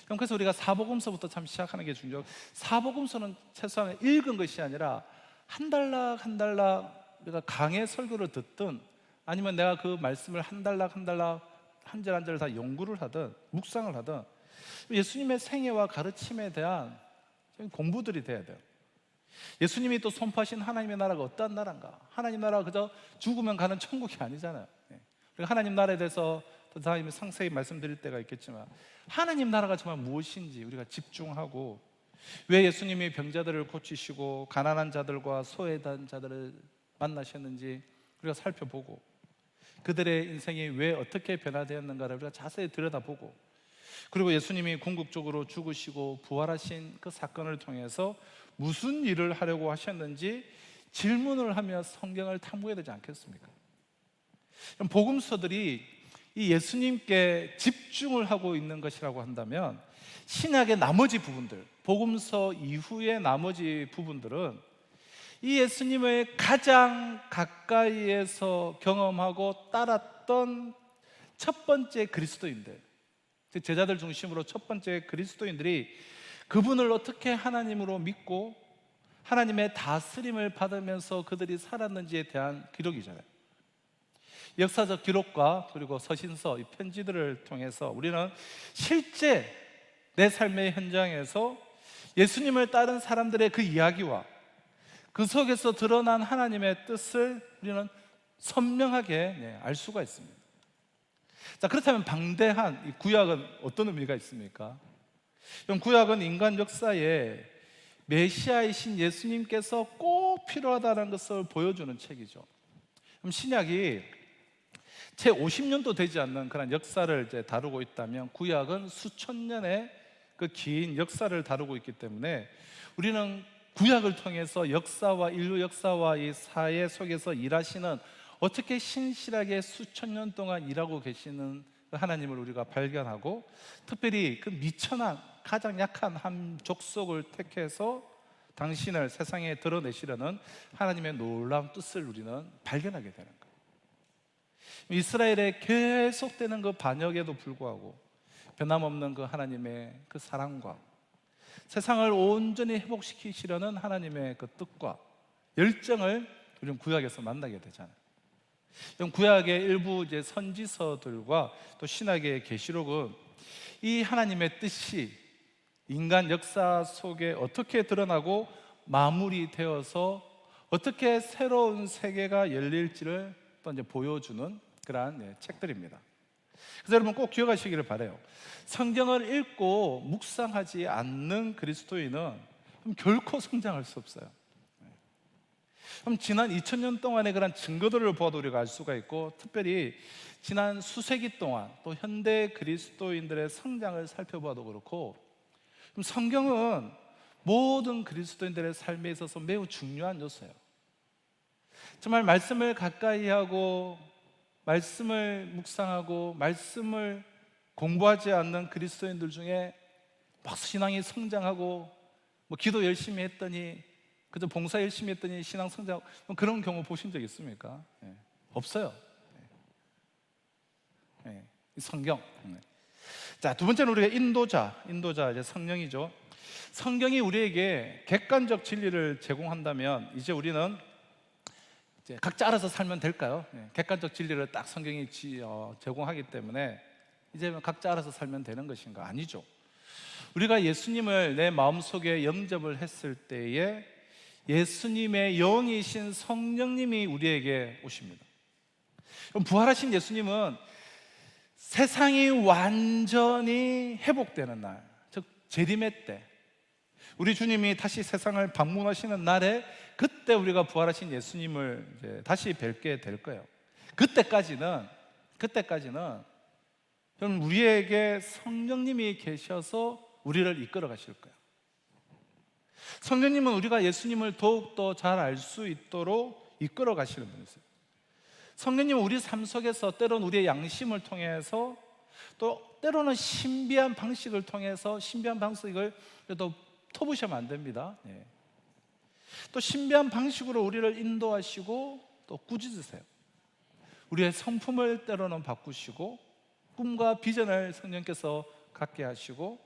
그래서 우리가 사복음서부터 참 시작하는 게 중요해요. 사복음서는 최소한 읽은 것이 아니라 한 달락 한 달락 우리가 강의 설교를 듣든 아니면 내가 그 말씀을 한 달락 한 달락 한 절 한 절 다 연구를 하든 묵상을 하든 예수님의 생애와 가르침에 대한 공부들이 돼야 돼요. 예수님이 또 선포하신 하나님의 나라가 어떠한 나라인가? 하나님 나라가 그저 죽으면 가는 천국이 아니잖아요. 우리가 하나님 나라에 대해서 더 다음에 상세히 말씀드릴 때가 있겠지만 하나님 나라가 정말 무엇인지 우리가 집중하고, 왜 예수님이 병자들을 고치시고 가난한 자들과 소외된 자들을 만나셨는지 우리가 살펴보고, 그들의 인생이 왜 어떻게 변화되었는가를 우리가 자세히 들여다보고, 그리고 예수님이 궁극적으로 죽으시고 부활하신 그 사건을 통해서 무슨 일을 하려고 하셨는지 질문을 하며 성경을 탐구해야 되지 않겠습니까? 복음서들이 이 예수님께 집중을 하고 있는 것이라고 한다면 신약의 나머지 부분들, 복음서 이후의 나머지 부분들은 이 예수님의 가장 가까이에서 경험하고 따랐던 첫 번째 그리스도인들, 제자들 중심으로 첫 번째 그리스도인들이 그분을 어떻게 하나님으로 믿고 하나님의 다스림을 받으면서 그들이 살았는지에 대한 기록이잖아요. 역사적 기록과 그리고 서신서, 이 편지들을 통해서 우리는 실제 내 삶의 현장에서 예수님을 따른 사람들의 그 이야기와 그 속에서 드러난 하나님의 뜻을 우리는 선명하게 알 수가 있습니다. 자, 그렇다면 방대한 이 구약은 어떤 의미가 있습니까? 구약은 인간 역사에 메시아이신 예수님께서 꼭 필요하다는 것을 보여주는 책이죠. 그럼 신약이 채 50년도 되지 않는 그런 역사를 이제 다루고 있다면 구약은 수천 년의 그 긴 역사를 다루고 있기 때문에 우리는 구약을 통해서 역사와 인류 역사와 이 사회 속에서 일하시는, 어떻게 신실하게 수천 년 동안 일하고 계시는 하나님을 우리가 발견하고, 특별히 그 미천한 가장 약한 한 족속을 택해서 당신을 세상에 드러내시려는 하나님의 놀라운 뜻을 우리는 발견하게 되는 거예요. 이스라엘의 계속되는 그 반역에도 불구하고 변함없는 그 하나님의 그 사랑과 세상을 온전히 회복시키시려는 하나님의 그 뜻과 열정을 우리는 구약에서 만나게 되잖아요. 구약의 일부 이제 선지서들과 또 신약의 계시록은 이 하나님의 뜻이 인간 역사 속에 어떻게 드러나고 마무리되어서 어떻게 새로운 세계가 열릴지를 또 이제 보여주는 그러한 책들입니다. 그래서 여러분 꼭 기억하시기를 바라요. 성경을 읽고 묵상하지 않는 그리스도인은 결코 성장할 수 없어요. 그럼 지난 2000년 동안의 그런 증거들을 보아도 우리가 알 수가 있고, 특별히 지난 수세기 동안 또 현대 그리스도인들의 성장을 살펴봐도 그렇고, 그럼 성경은 모든 그리스도인들의 삶에 있어서 매우 중요한 요소예요. 정말 말씀을 가까이 하고 말씀을 묵상하고 말씀을 공부하지 않는 그리스도인들 중에 막 신앙이 성장하고 뭐 기도 열심히 했더니, 그저 봉사 열심히 했더니 신앙 성장, 그런 경우 보신 적 있습니까? 없어요. 성경. 자, 두 번째는 우리가 인도자 이제 성령이죠. 성경이 우리에게 객관적 진리를 제공한다면 이제 우리는 이제 각자 알아서 살면 될까요? 객관적 진리를 딱 성경이 제공하기 때문에 이제 각자 알아서 살면 되는 것인가? 아니죠. 우리가 예수님을 내 마음속에 영접을 했을 때에 예수님의 영이신 성령님이 우리에게 오십니다. 그럼 부활하신 예수님은 세상이 완전히 회복되는 날, 즉 재림의 때, 우리 주님이 다시 세상을 방문하시는 날에 그때 우리가 부활하신 예수님을 이제 다시 뵙게 될 거예요. 그때까지는 그럼 우리에게 성령님이 계셔서 우리를 이끌어 가실 거예요. 성령님은 우리가 예수님을 더욱더 잘 알 수 있도록 이끌어 가시는 분이세요. 성령님은 우리 삶 속에서 때로는 우리의 양심을 통해서, 또 때로는 신비한 방식을 통해서, 신비한 방식을 또 터부시면 안 됩니다. 또 신비한 방식으로 우리를 인도하시고 또 꾸짖으세요. 우리의 성품을 때로는 바꾸시고 꿈과 비전을 성령께서 갖게 하시고,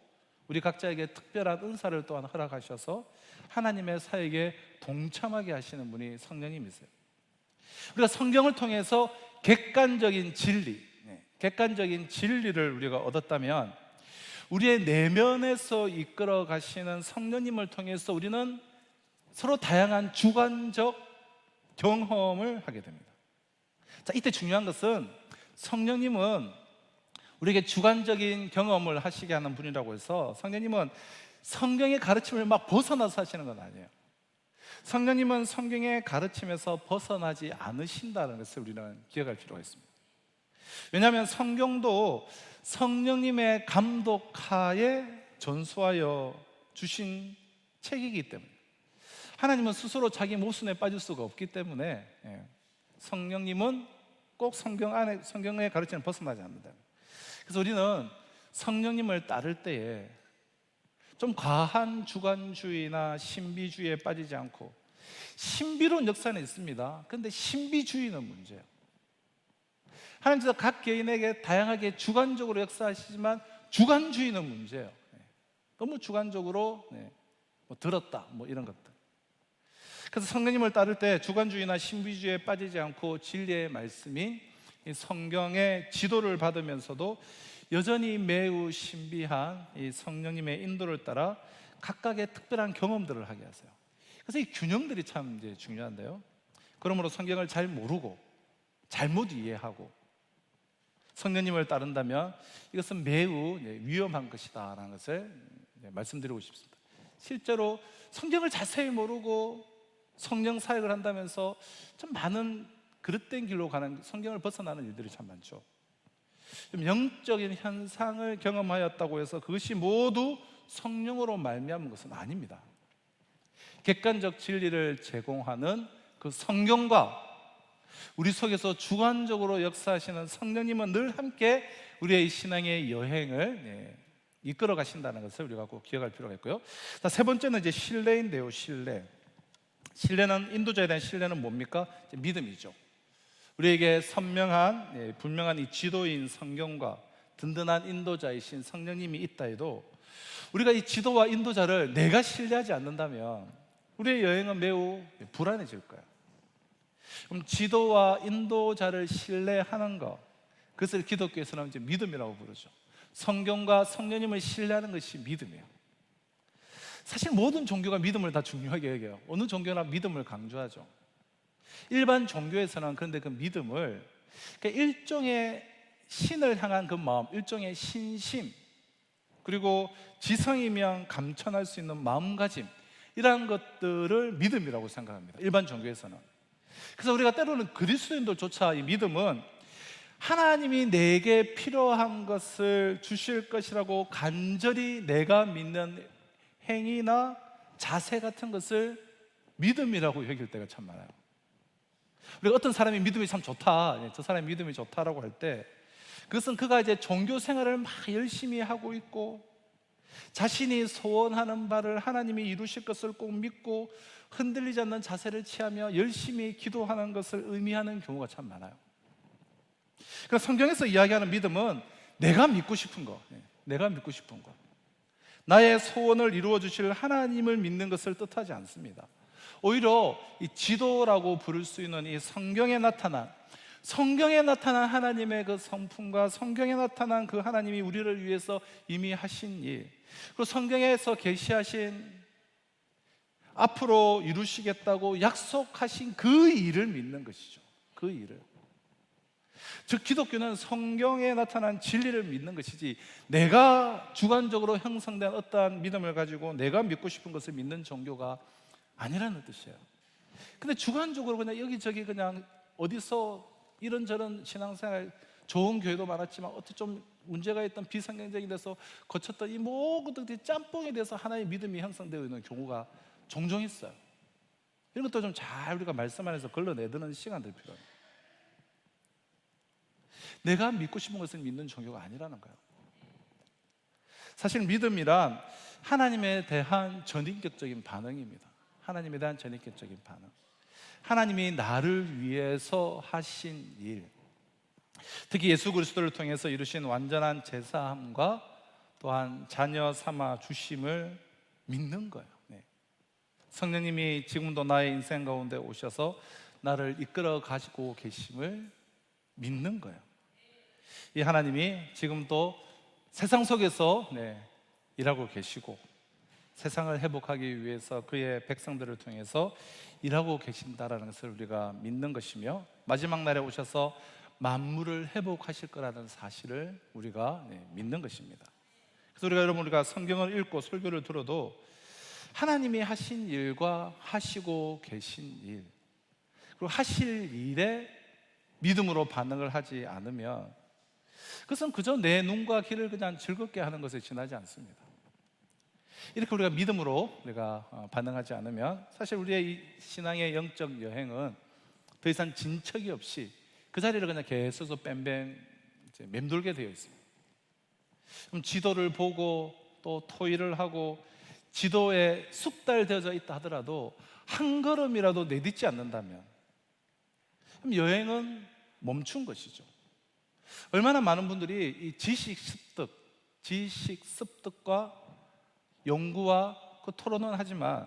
우리 각자에게 특별한 은사를 또한 허락하셔서 하나님의 사역에 동참하게 하시는 분이 성령님이세요. 우리가 성경을 통해서 객관적인 진리, 객관적인 진리를 우리가 얻었다면 우리의 내면에서 이끌어 가시는 성령님을 통해서 우리는 서로 다양한 주관적 경험을 하게 됩니다. 자, 이때 중요한 것은 성령님은 우리에게 주관적인 경험을 하시게 하는 분이라고 해서 성령님은 성경의 가르침을 막 벗어나서 하시는 건 아니에요. 성령님은 성경의 가르침에서 벗어나지 않으신다는 것을 우리는 기억할 필요가 있습니다. 왜냐하면 성경도 성령님의 감독하에 전수하여 주신 책이기 때문에, 하나님은 스스로 자기 모순에 빠질 수가 없기 때문에 성령님은 꼭 성경의 가르침을 벗어나지 않는다. 그래서 우리는 성령님을 따를 때에 좀 과한 주관주의나 신비주의에 빠지지 않고, 신비로운 역사는 있습니다. 그런데 신비주의는 문제예요. 하나님께서 각 개인에게 다양하게 주관적으로 역사하시지만 주관주의는 문제예요. 너무 주관적으로 들었다 이런 것들. 그래서 성령님을 따를 때 주관주의나 신비주의에 빠지지 않고 진리의 말씀인 이 성경의 지도를 받으면서도 여전히 매우 신비한 이 성령님의 인도를 따라 각각의 특별한 경험들을 하게 하세요. 그래서 이 균형들이 참 이제 중요한데요. 그러므로 성경을 잘 모르고 잘못 이해하고 성령님을 따른다면 이것은 매우 위험한 것이다라는 것을 말씀드리고 싶습니다. 실제로 성경을 자세히 모르고 성령 사역을 한다면서 좀 많은 그릇된 길로 가는, 성경을 벗어나는 일들이 참 많죠. 좀 영적인 현상을 경험하였다고 해서 그것이 모두 성령으로 말미암은 것은 아닙니다. 객관적 진리를 제공하는 그 성경과 우리 속에서 주관적으로 역사하시는 성령님은 늘 함께 우리의 신앙의 여행을 이끌어 가신다는 것을 우리가 꼭 기억할 필요가 있고요. 자, 세 번째는 이제 신뢰인데요. 신뢰는, 인도자에 대한 신뢰는 뭡니까? 믿음이죠. 우리에게 선명한, 분명한 이 지도인 성경과 든든한 인도자이신 성령님이 있다 해도 우리가 이 지도와 인도자를 내가 신뢰하지 않는다면 우리의 여행은 매우 불안해질 거예요. 그럼 지도와 인도자를 신뢰하는 것, 그것을 기독교에서는 이제 믿음이라고 부르죠. 성경과 성령님을 신뢰하는 것이 믿음이에요. 사실 모든 종교가 믿음을 다 중요하게 여겨요. 어느 종교나 믿음을 강조하죠. 일반 종교에서는 그런데 그 믿음을, 그러니까 일종의 신을 향한 그 마음, 일종의 신심, 그리고 지성이면 감천할 수 있는 마음가짐, 이러한 것들을 믿음이라고 생각합니다. 일반 종교에서는. 그래서 우리가 때로는 그리스도인들조차 이 믿음은 하나님이 내게 필요한 것을 주실 것이라고 간절히 내가 믿는 행위나 자세 같은 것을 믿음이라고 여길 때가 참 많아요. 우리가 어떤 사람이 믿음이 참 좋다, 저 사람이 믿음이 좋다라고 할 때 그것은 그가 이제 종교 생활을 막 열심히 하고 있고 자신이 소원하는 바를 하나님이 이루실 것을 꼭 믿고 흔들리지 않는 자세를 취하며 열심히 기도하는 것을 의미하는 경우가 참 많아요. 그러니까 성경에서 이야기하는 믿음은 내가 믿고 싶은 거, 내가 믿고 싶은 거, 나의 소원을 이루어 주실 하나님을 믿는 것을 뜻하지 않습니다. 오히려 이 지도라고 부를 수 있는 이 성경에 나타난 하나님의 그 성품과 성경에 나타난 그 하나님이 우리를 위해서 이미 하신 일, 그리고 성경에서 계시하신 앞으로 이루시겠다고 약속하신 그 일을 믿는 것이죠. 그 일을. 즉 기독교는 성경에 나타난 진리를 믿는 것이지 내가 주관적으로 형성된 어떠한 믿음을 가지고 내가 믿고 싶은 것을 믿는 종교가 아니라는 뜻이에요. 근데 주관적으로 그냥 여기저기 그냥 어디서 이런저런 신앙생활, 좋은 교회도 많았지만 어떻게 좀 문제가 있던 비성경적인 데서 거쳤던 이 모든 것들이 짬뽕이 돼서 하나의 믿음이 형성되어 있는 경우가 종종 있어요. 이런 것도 좀 잘 우리가 말씀 안에서 걸러내드는 시간들 필요해요. 내가 믿고 싶은 것을 믿는 종교가 아니라는 거예요. 사실 믿음이란 하나님에 대한 전인격적인 반응입니다. 하나님에 대한 전인격적인 반응, 하나님이 나를 위해서 하신 일, 특히 예수 그리스도를 통해서 이루신 완전한 제사함과 또한 자녀 삼아 주심을 믿는 거예요. 네. 성령님이 지금도 나의 인생 가운데 오셔서 나를 이끌어 가지고 계심을 믿는 거예요. 이 하나님이 지금도 세상 속에서 일하고 계시고 세상을 회복하기 위해서 그의 백성들을 통해서 일하고 계신다라는 것을 우리가 믿는 것이며, 마지막 날에 오셔서 만물을 회복하실 거라는 사실을 우리가 믿는 것입니다. 그래서 우리가 성경을 읽고 설교를 들어도 하나님이 하신 일과 하시고 계신 일, 그리고 하실 일에 믿음으로 반응을 하지 않으면 그것은 그저 내 눈과 귀를 그냥 즐겁게 하는 것에 지나지 않습니다. 이렇게 우리가 믿음으로 반응하지 않으면 사실 우리의 이 신앙의 영적 여행은 더 이상 진척이 없이 그 자리를 그냥 계속 뺑뺑 맴돌게 되어 있습니다. 그럼 지도를 보고 또 토의를 하고 지도에 숙달되어져 있다 하더라도 한 걸음이라도 내딛지 않는다면 그럼 여행은 멈춘 것이죠. 얼마나 많은 분들이 이 지식 습득과 연구와 그 토론은 하지만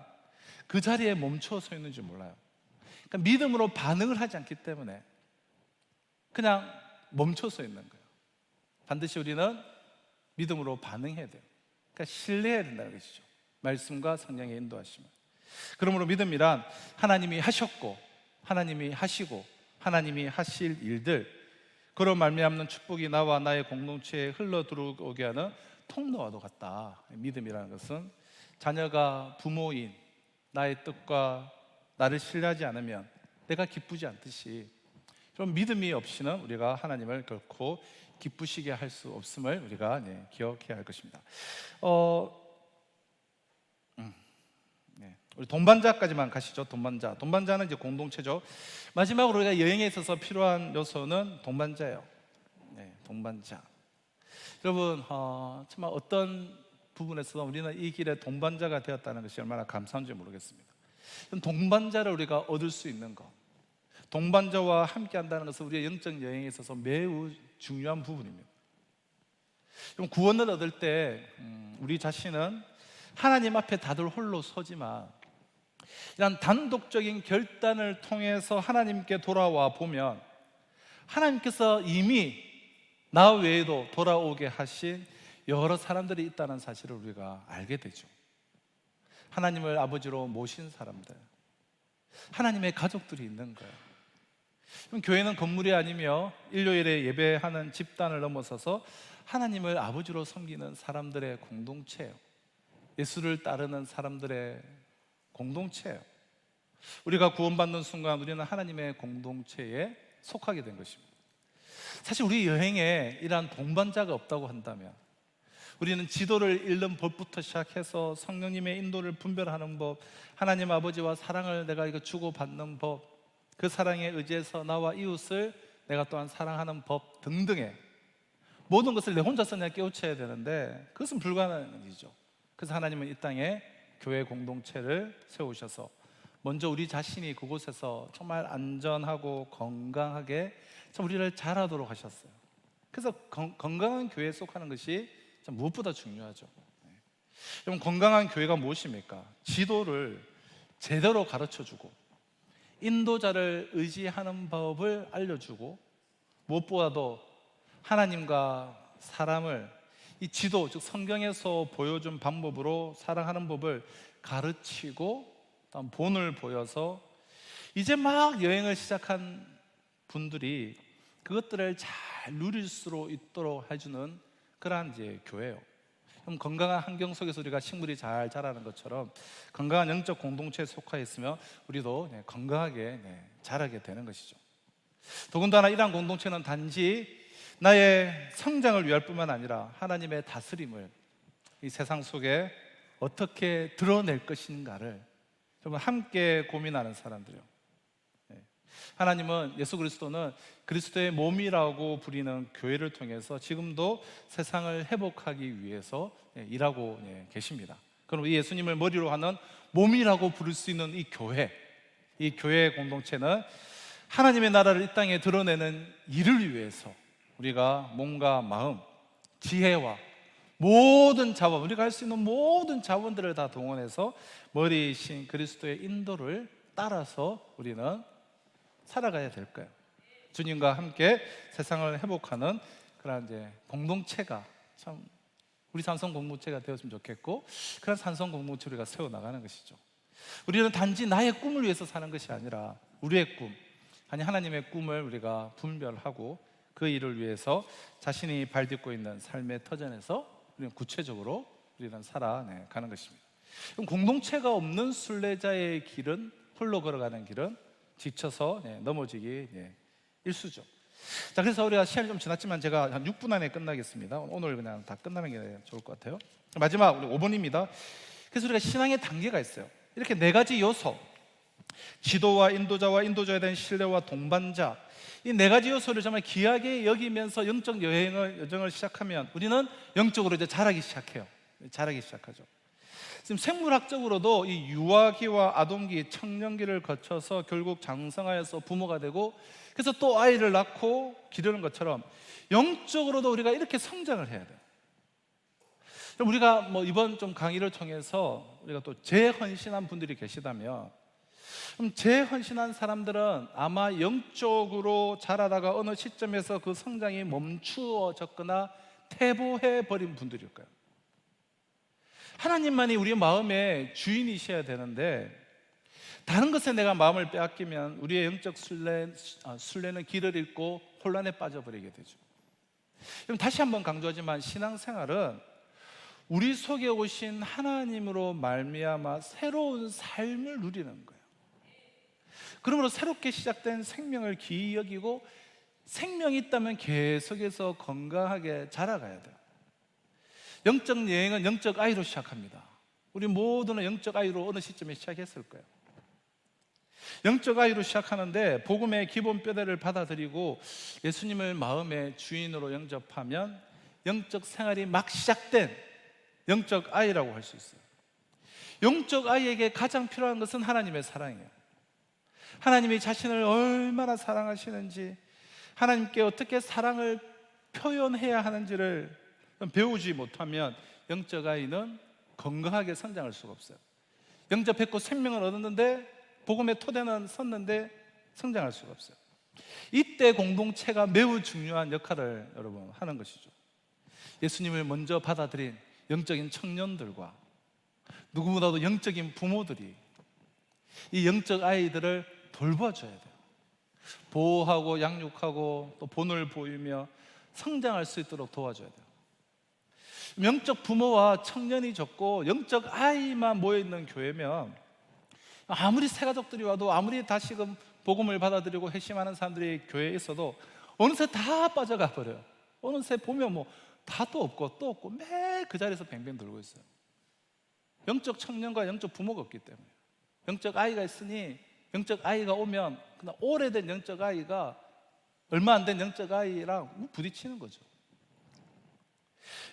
그 자리에 멈춰 서 있는지 몰라요. 그러니까 믿음으로 반응을 하지 않기 때문에 그냥 멈춰 서 있는 거예요. 반드시 우리는 믿음으로 반응해야 돼요. 그러니까 신뢰해야 된다는 것이죠. 말씀과 성령의 인도하심을. 그러므로 믿음이란 하나님이 하셨고 하나님이 하시고 하나님이 하실 일들, 그런 말미암는 축복이 나와 나의 공동체에 흘러 들어오게 하는 통로와도 같다. 믿음이라는 것은 자녀가 부모인 나의 뜻과 나를 신뢰하지 않으면 내가 기쁘지 않듯이, 그럼 믿음이 없이는 우리가 하나님을 결코 기쁘시게 할 수 없음을 우리가 기억해야 할 것입니다. 우리 동반자까지만 가시죠. 동반자는 이제 공동체죠. 마지막으로 우리가 여행에 있어서 필요한 요소는 동반자예요. 동반자. 여러분, 정말 어떤 부분에서 우리는 이 길에 동반자가 되었다는 것이 얼마나 감사한지 모르겠습니다. 동반자를 우리가 얻을 수 있는 것, 동반자와 함께 한다는 것은 우리의 영적 여행에 있어서 매우 중요한 부분입니다. 구원을 얻을 때 우리 자신은 하나님 앞에 다들 홀로 서지만 이런 단독적인 결단을 통해서 하나님께 돌아와 보면 하나님께서 이미 나 외에도 돌아오게 하신 여러 사람들이 있다는 사실을 우리가 알게 되죠. 하나님을 아버지로 모신 사람들, 하나님의 가족들이 있는 거예요. 그럼 교회는 건물이 아니며 일요일에 예배하는 집단을 넘어서서 하나님을 아버지로 섬기는 사람들의 공동체예요. 예수를 따르는 사람들의 공동체예요. 우리가 구원받는 순간 우리는 하나님의 공동체에 속하게 된 것입니다. 사실 우리 여행에 이러한 동반자가 없다고 한다면 우리는 지도를 읽는 법부터 시작해서 성령님의 인도를 분별하는 법, 하나님 아버지와 사랑을 내가 주고받는 법, 그 사랑에 의지해서 나와 이웃을 내가 또한 사랑하는 법 등등의 모든 것을 내 혼자서 그냥 깨우쳐야 되는데 그것은 불가능한 일이죠. 그래서 하나님은 이 땅에 교회 공동체를 세우셔서 먼저 우리 자신이 그곳에서 정말 안전하고 건강하게 우리를 자라도록 하셨어요. 그래서 건강한 교회에 속하는 것이 무엇보다 중요하죠. 여러분, 건강한 교회가 무엇입니까? 지도를 제대로 가르쳐주고 인도자를 의지하는 법을 알려주고 무엇보다도 하나님과 사람을 이 지도, 즉 성경에서 보여준 방법으로 사랑하는 법을 가르치고 다음 본을 보여서 이제 막 여행을 시작한 분들이 그것들을 잘 누릴 수 있도록 해주는 그러한 이제 교회예요. 그럼 건강한 환경 속에서 우리가 식물이 잘 자라는 것처럼 건강한 영적 공동체에 속해 있으면 우리도 건강하게 자라게 되는 것이죠. 더군다나 이러한 공동체는 단지 나의 성장을 위할 뿐만 아니라 하나님의 다스림을 이 세상 속에 어떻게 드러낼 것인가를 정말 함께 고민하는 사람들이에요. 하나님은, 예수 그리스도는 그리스도의 몸이라고 부리는 교회를 통해서 지금도 세상을 회복하기 위해서 일하고 계십니다. 그럼 이 예수님을 머리로 하는 몸이라고 부를 수 있는 이 교회 공동체는 하나님의 나라를 이 땅에 드러내는 일을 위해서 우리가 몸과 마음, 지혜와 모든 자원, 우리가 할 수 있는 모든 자원들을 다 동원해서 머리이신 그리스도의 인도를 따라서 우리는 살아가야 될 거예요. 주님과 함께 세상을 회복하는 그런 이제 공동체가 참 우리 산성 공동체가 되었으면 좋겠고, 그런 산성 공동체 우리가 세워나가는 것이죠. 우리는 단지 나의 꿈을 위해서 사는 것이 아니라 우리의 꿈, 아니 하나님의 꿈을 우리가 분별하고 그 일을 위해서 자신이 발딛고 있는 삶의 터전에서 우리는 구체적으로 우리는 살아가는 것입니다. 그럼 공동체가 없는 순례자의 길은, 홀로 걸어가는 길은 지쳐서 넘어지기 일쑤죠. 자, 그래서 우리가 시간이 좀 지났지만 제가 한 6분 안에 끝나겠습니다. 오늘 그냥 다 끝나는 게 좋을 것 같아요. 마지막 우리 5번입니다. 그래서 우리가 신앙의 단계가 있어요. 이렇게 4가지 요소, 지도와 인도자와 인도자에 대한 신뢰와 동반자, 이 4가지 요소를 정말 귀하게 여기면서 영적 여정을 시작하면 우리는 영적으로 이제 자라기 시작하죠. 지금 생물학적으로도 이 유아기와 아동기, 청년기를 거쳐서 결국 장성하여서 부모가 되고, 그래서 또 아이를 낳고 기르는 것처럼 영적으로도 우리가 이렇게 성장을 해야 돼요. 우리가 이번 좀 강의를 통해서 우리가 또 재헌신한 분들이 계시다면, 그럼 재헌신한 사람들은 아마 영적으로 자라다가 어느 시점에서 그 성장이 멈추어졌거나 퇴보해버린 분들일 거예요. 하나님만이 우리의 마음의 주인이셔야 되는데, 다른 것에 내가 마음을 빼앗기면 우리의 영적 순례는 길을 잃고 혼란에 빠져버리게 되죠. 그럼 다시 한번 강조하지만 신앙생활은 우리 속에 오신 하나님으로 말미암아 새로운 삶을 누리는 거예요. 그러므로 새롭게 시작된 생명을 귀히 여기고, 생명이 있다면 계속해서 건강하게 자라가야 돼요. 영적 여행은 영적 아이로 시작합니다. 우리 모두는 영적 아이로 어느 시점에 시작했을 거예요. 영적 아이로 시작하는데 복음의 기본 뼈대를 받아들이고 예수님을 마음의 주인으로 영접하면 영적 생활이 막 시작된 영적 아이라고 할 수 있어요. 영적 아이에게 가장 필요한 것은 하나님의 사랑이에요. 하나님이 자신을 얼마나 사랑하시는지, 하나님께 어떻게 사랑을 표현해야 하는지를 배우지 못하면 영적 아이는 건강하게 성장할 수가 없어요. 영접했고 생명을 얻었는데, 복음의 토대는 섰는데 성장할 수가 없어요. 이때 공동체가 매우 중요한 역할을 여러분 하는 것이죠. 예수님을 먼저 받아들인 영적인 청년들과 누구보다도 영적인 부모들이 이 영적 아이들을 돌봐줘야 돼요. 보호하고 양육하고 또 본을 보이며 성장할 수 있도록 도와줘야 돼요. 영적 부모와 청년이 적고 영적 아이만 모여있는 교회면 아무리 새가족들이 와도, 아무리 다시금 복음을 받아들이고 회심하는 사람들이 교회에 있어도 어느새 다 빠져가 버려요. 어느새 보면 다도 없고 또 없고 매일 그 자리에서 뱅뱅 돌고 있어요. 영적 청년과 영적 부모가 없기 때문에. 영적 아이가 있으니 영적 아이가 오면 그냥 오래된 영적 아이가 얼마 안 된 영적 아이랑 부딪히는 거죠.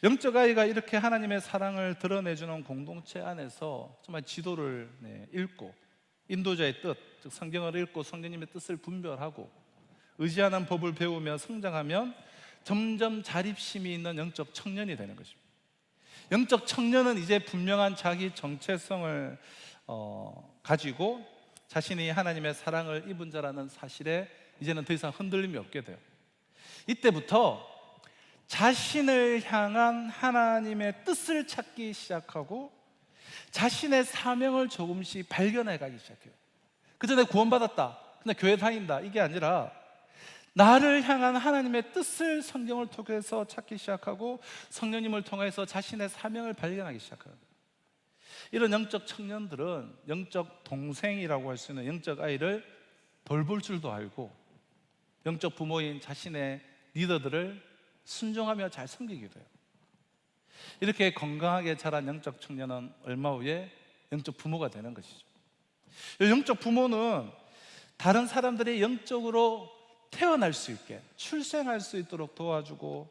영적 아이가 이렇게 하나님의 사랑을 드러내주는 공동체 안에서 정말 지도를 읽고 인도자의 뜻, 즉 성경을 읽고 성령님의 뜻을 분별하고 의지하는 법을 배우며 성장하면 점점 자립심이 있는 영적 청년이 되는 것입니다. 영적 청년은 이제 분명한 자기 정체성을 가지고 자신이 하나님의 사랑을 입은 자라는 사실에 이제는 더 이상 흔들림이 없게 돼요. 이때부터 자신을 향한 하나님의 뜻을 찾기 시작하고 자신의 사명을 조금씩 발견해 가기 시작해요. 그전에 구원받았다, 근데 교회 다닌다, 이게 아니라 나를 향한 하나님의 뜻을 성경을 통해서 찾기 시작하고 성령님을 통해서 자신의 사명을 발견하기 시작합니다. 이런 영적 청년들은 영적 동생이라고 할 수 있는 영적 아이를 돌볼 줄도 알고 영적 부모인 자신의 리더들을 순종하며 잘 섬기기도 해요. 이렇게 건강하게 자란 영적 청년은 얼마 후에 영적 부모가 되는 것이죠. 영적 부모는 다른 사람들이 영적으로 태어날 수 있게, 출생할 수 있도록 도와주고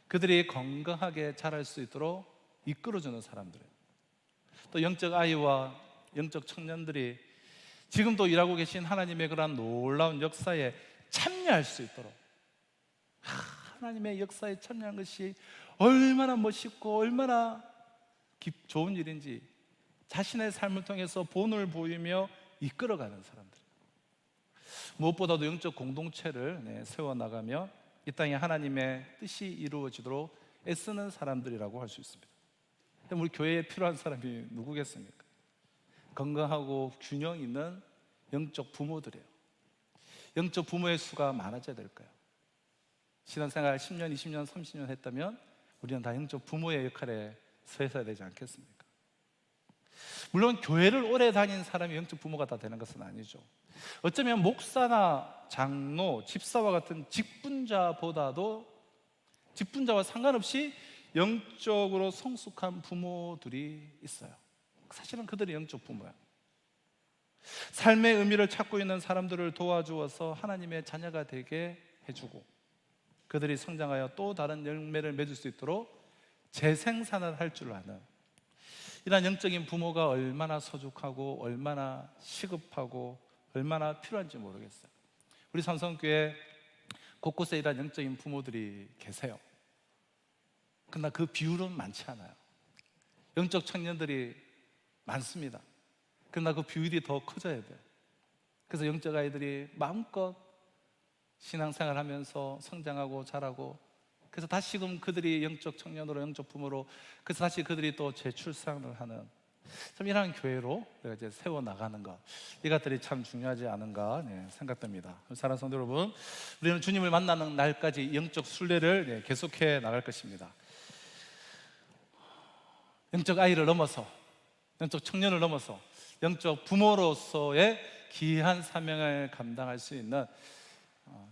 그들이 건강하게 자랄 수 있도록 이끌어주는 사람들이에요. 또 영적 아이와 영적 청년들이 지금도 일하고 계신 하나님의 그런 놀라운 역사에 참여할 수 있도록 하나님의 역사에 참여한 것이 얼마나 멋있고 얼마나 좋은 일인지 자신의 삶을 통해서 본을 보이며 이끌어가는 사람들, 무엇보다도 영적 공동체를 세워나가며 이 땅에 하나님의 뜻이 이루어지도록 애쓰는 사람들이라고 할 수 있습니다. 우리 교회에 필요한 사람이 누구겠습니까? 건강하고 균형 있는 영적 부모들이에요. 영적 부모의 수가 많아져야 될까요? 신앙생활 10년, 20년, 30년 했다면 우리는 다 영적 부모의 역할에 서 있어야 되지 않겠습니까? 물론 교회를 오래 다닌 사람이 영적 부모가 다 되는 것은 아니죠. 어쩌면 목사나 장로, 집사와 같은 직분자보다도 직분자와 상관없이 영적으로 성숙한 부모들이 있어요. 사실은 그들이 영적 부모야. 삶의 의미를 찾고 있는 사람들을 도와주어서 하나님의 자녀가 되게 해주고 그들이 성장하여 또 다른 열매를 맺을 수 있도록 재생산을 할 줄 아는 이런 영적인 부모가 얼마나 소중하고 얼마나 시급하고 얼마나 필요한지 모르겠어요. 우리 삼성교회 곳곳에 이런 영적인 부모들이 계세요. 그러나 그 비율은 많지 않아요. 영적 청년들이 많습니다. 그러나 그 비율이 더 커져야 돼요. 그래서 영적 아이들이 마음껏 신앙생활 하면서 성장하고 자라고, 그래서 다시금 그들이 영적 청년으로 영적 부모로, 그래서 다시 그들이 또 재출산을 하는 참 이런 교회로 우리가 이제 세워나가는 것, 이것들이 참 중요하지 않은가 생각됩니다. 사랑하는 성도 여러분, 우리는 주님을 만나는 날까지 영적 순례를 계속해 나갈 것입니다. 영적 아이를 넘어서, 영적 청년을 넘어서 영적 부모로서의 귀한 사명을 감당할 수 있는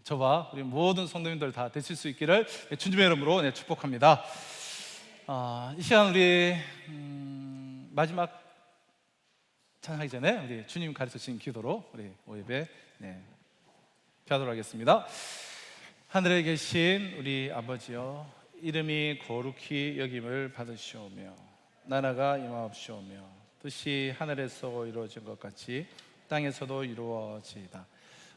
저와 우리 모든 성도님들 다 되실 수 있기를 주님의 이름으로 축복합니다. 이 시간 우리 마지막 찬양하기 전에 우리 주님 가르쳐 주신 기도로 우리 오예배 피하도록 하겠습니다. 하늘에 계신 우리 아버지여, 이름이 거룩히 여김을 받으시오며 나라가 임하옵시오며 뜻이 하늘에서 이루어진 것 같이 땅에서도 이루어지이다.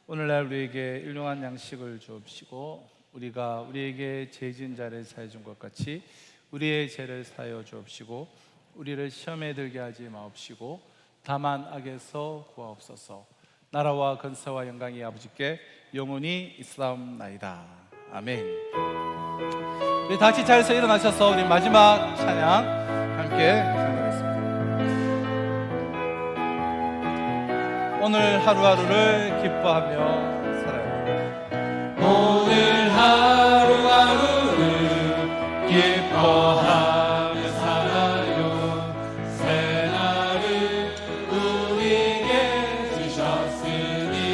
오늘날 우리에게 일용할 양식을 주옵시고 우리가 우리에게 죄 지은 자를 사해 준 것 같이 우리의 죄를 사하여 주옵시고 우리를 시험에 들게 하지 마옵시고 다만 악에서 구하옵소서. 나라와 권세와 영광이 아버지께 영원히 있사옵나이다. 아멘. 우리 다 같이 자리에서 일어나셔서 우리 마지막 찬양 함께 찬양하겠습니다. 오늘 하루하루를 기뻐하며 살아요. 오늘 하루하루를 기뻐하며 살아요. 새날을 우리에게 주셨으니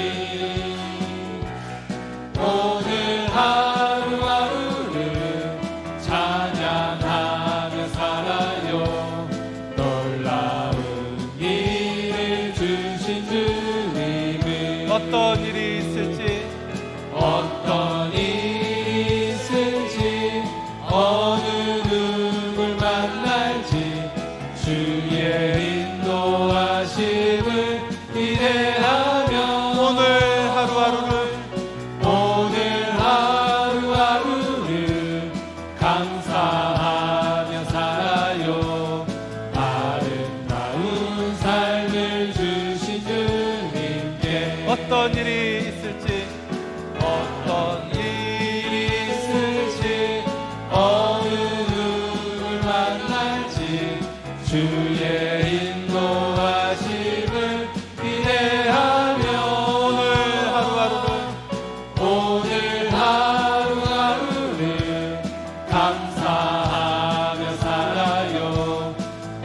오늘 하루하루를 찬양하며 살아요. 놀라운 일을 주신 주님을 어떤 일이 있을지 어떤 일이 있을지 어느 누굴 만날지 주의 인도하심을 기대하며 오늘 하루하루를 감사하며 살아요. 아름다운 삶을 주신 주님께 어떤 일이 있을지 어떤 일이 있을지 어느 누굴 만날지 주의 인도하심을 기대하며 오늘 하루하루를 감사하며 살아요.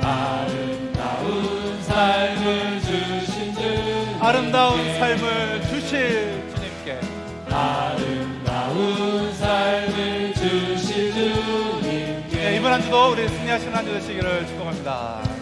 아름다운 삶을 주신 주님, 아름다운 삶을 주실 주님께 아름다운 삶을 주신 주님께 이번 한 주도 우리 승리하시는 한 주 되시기를 축복합니다.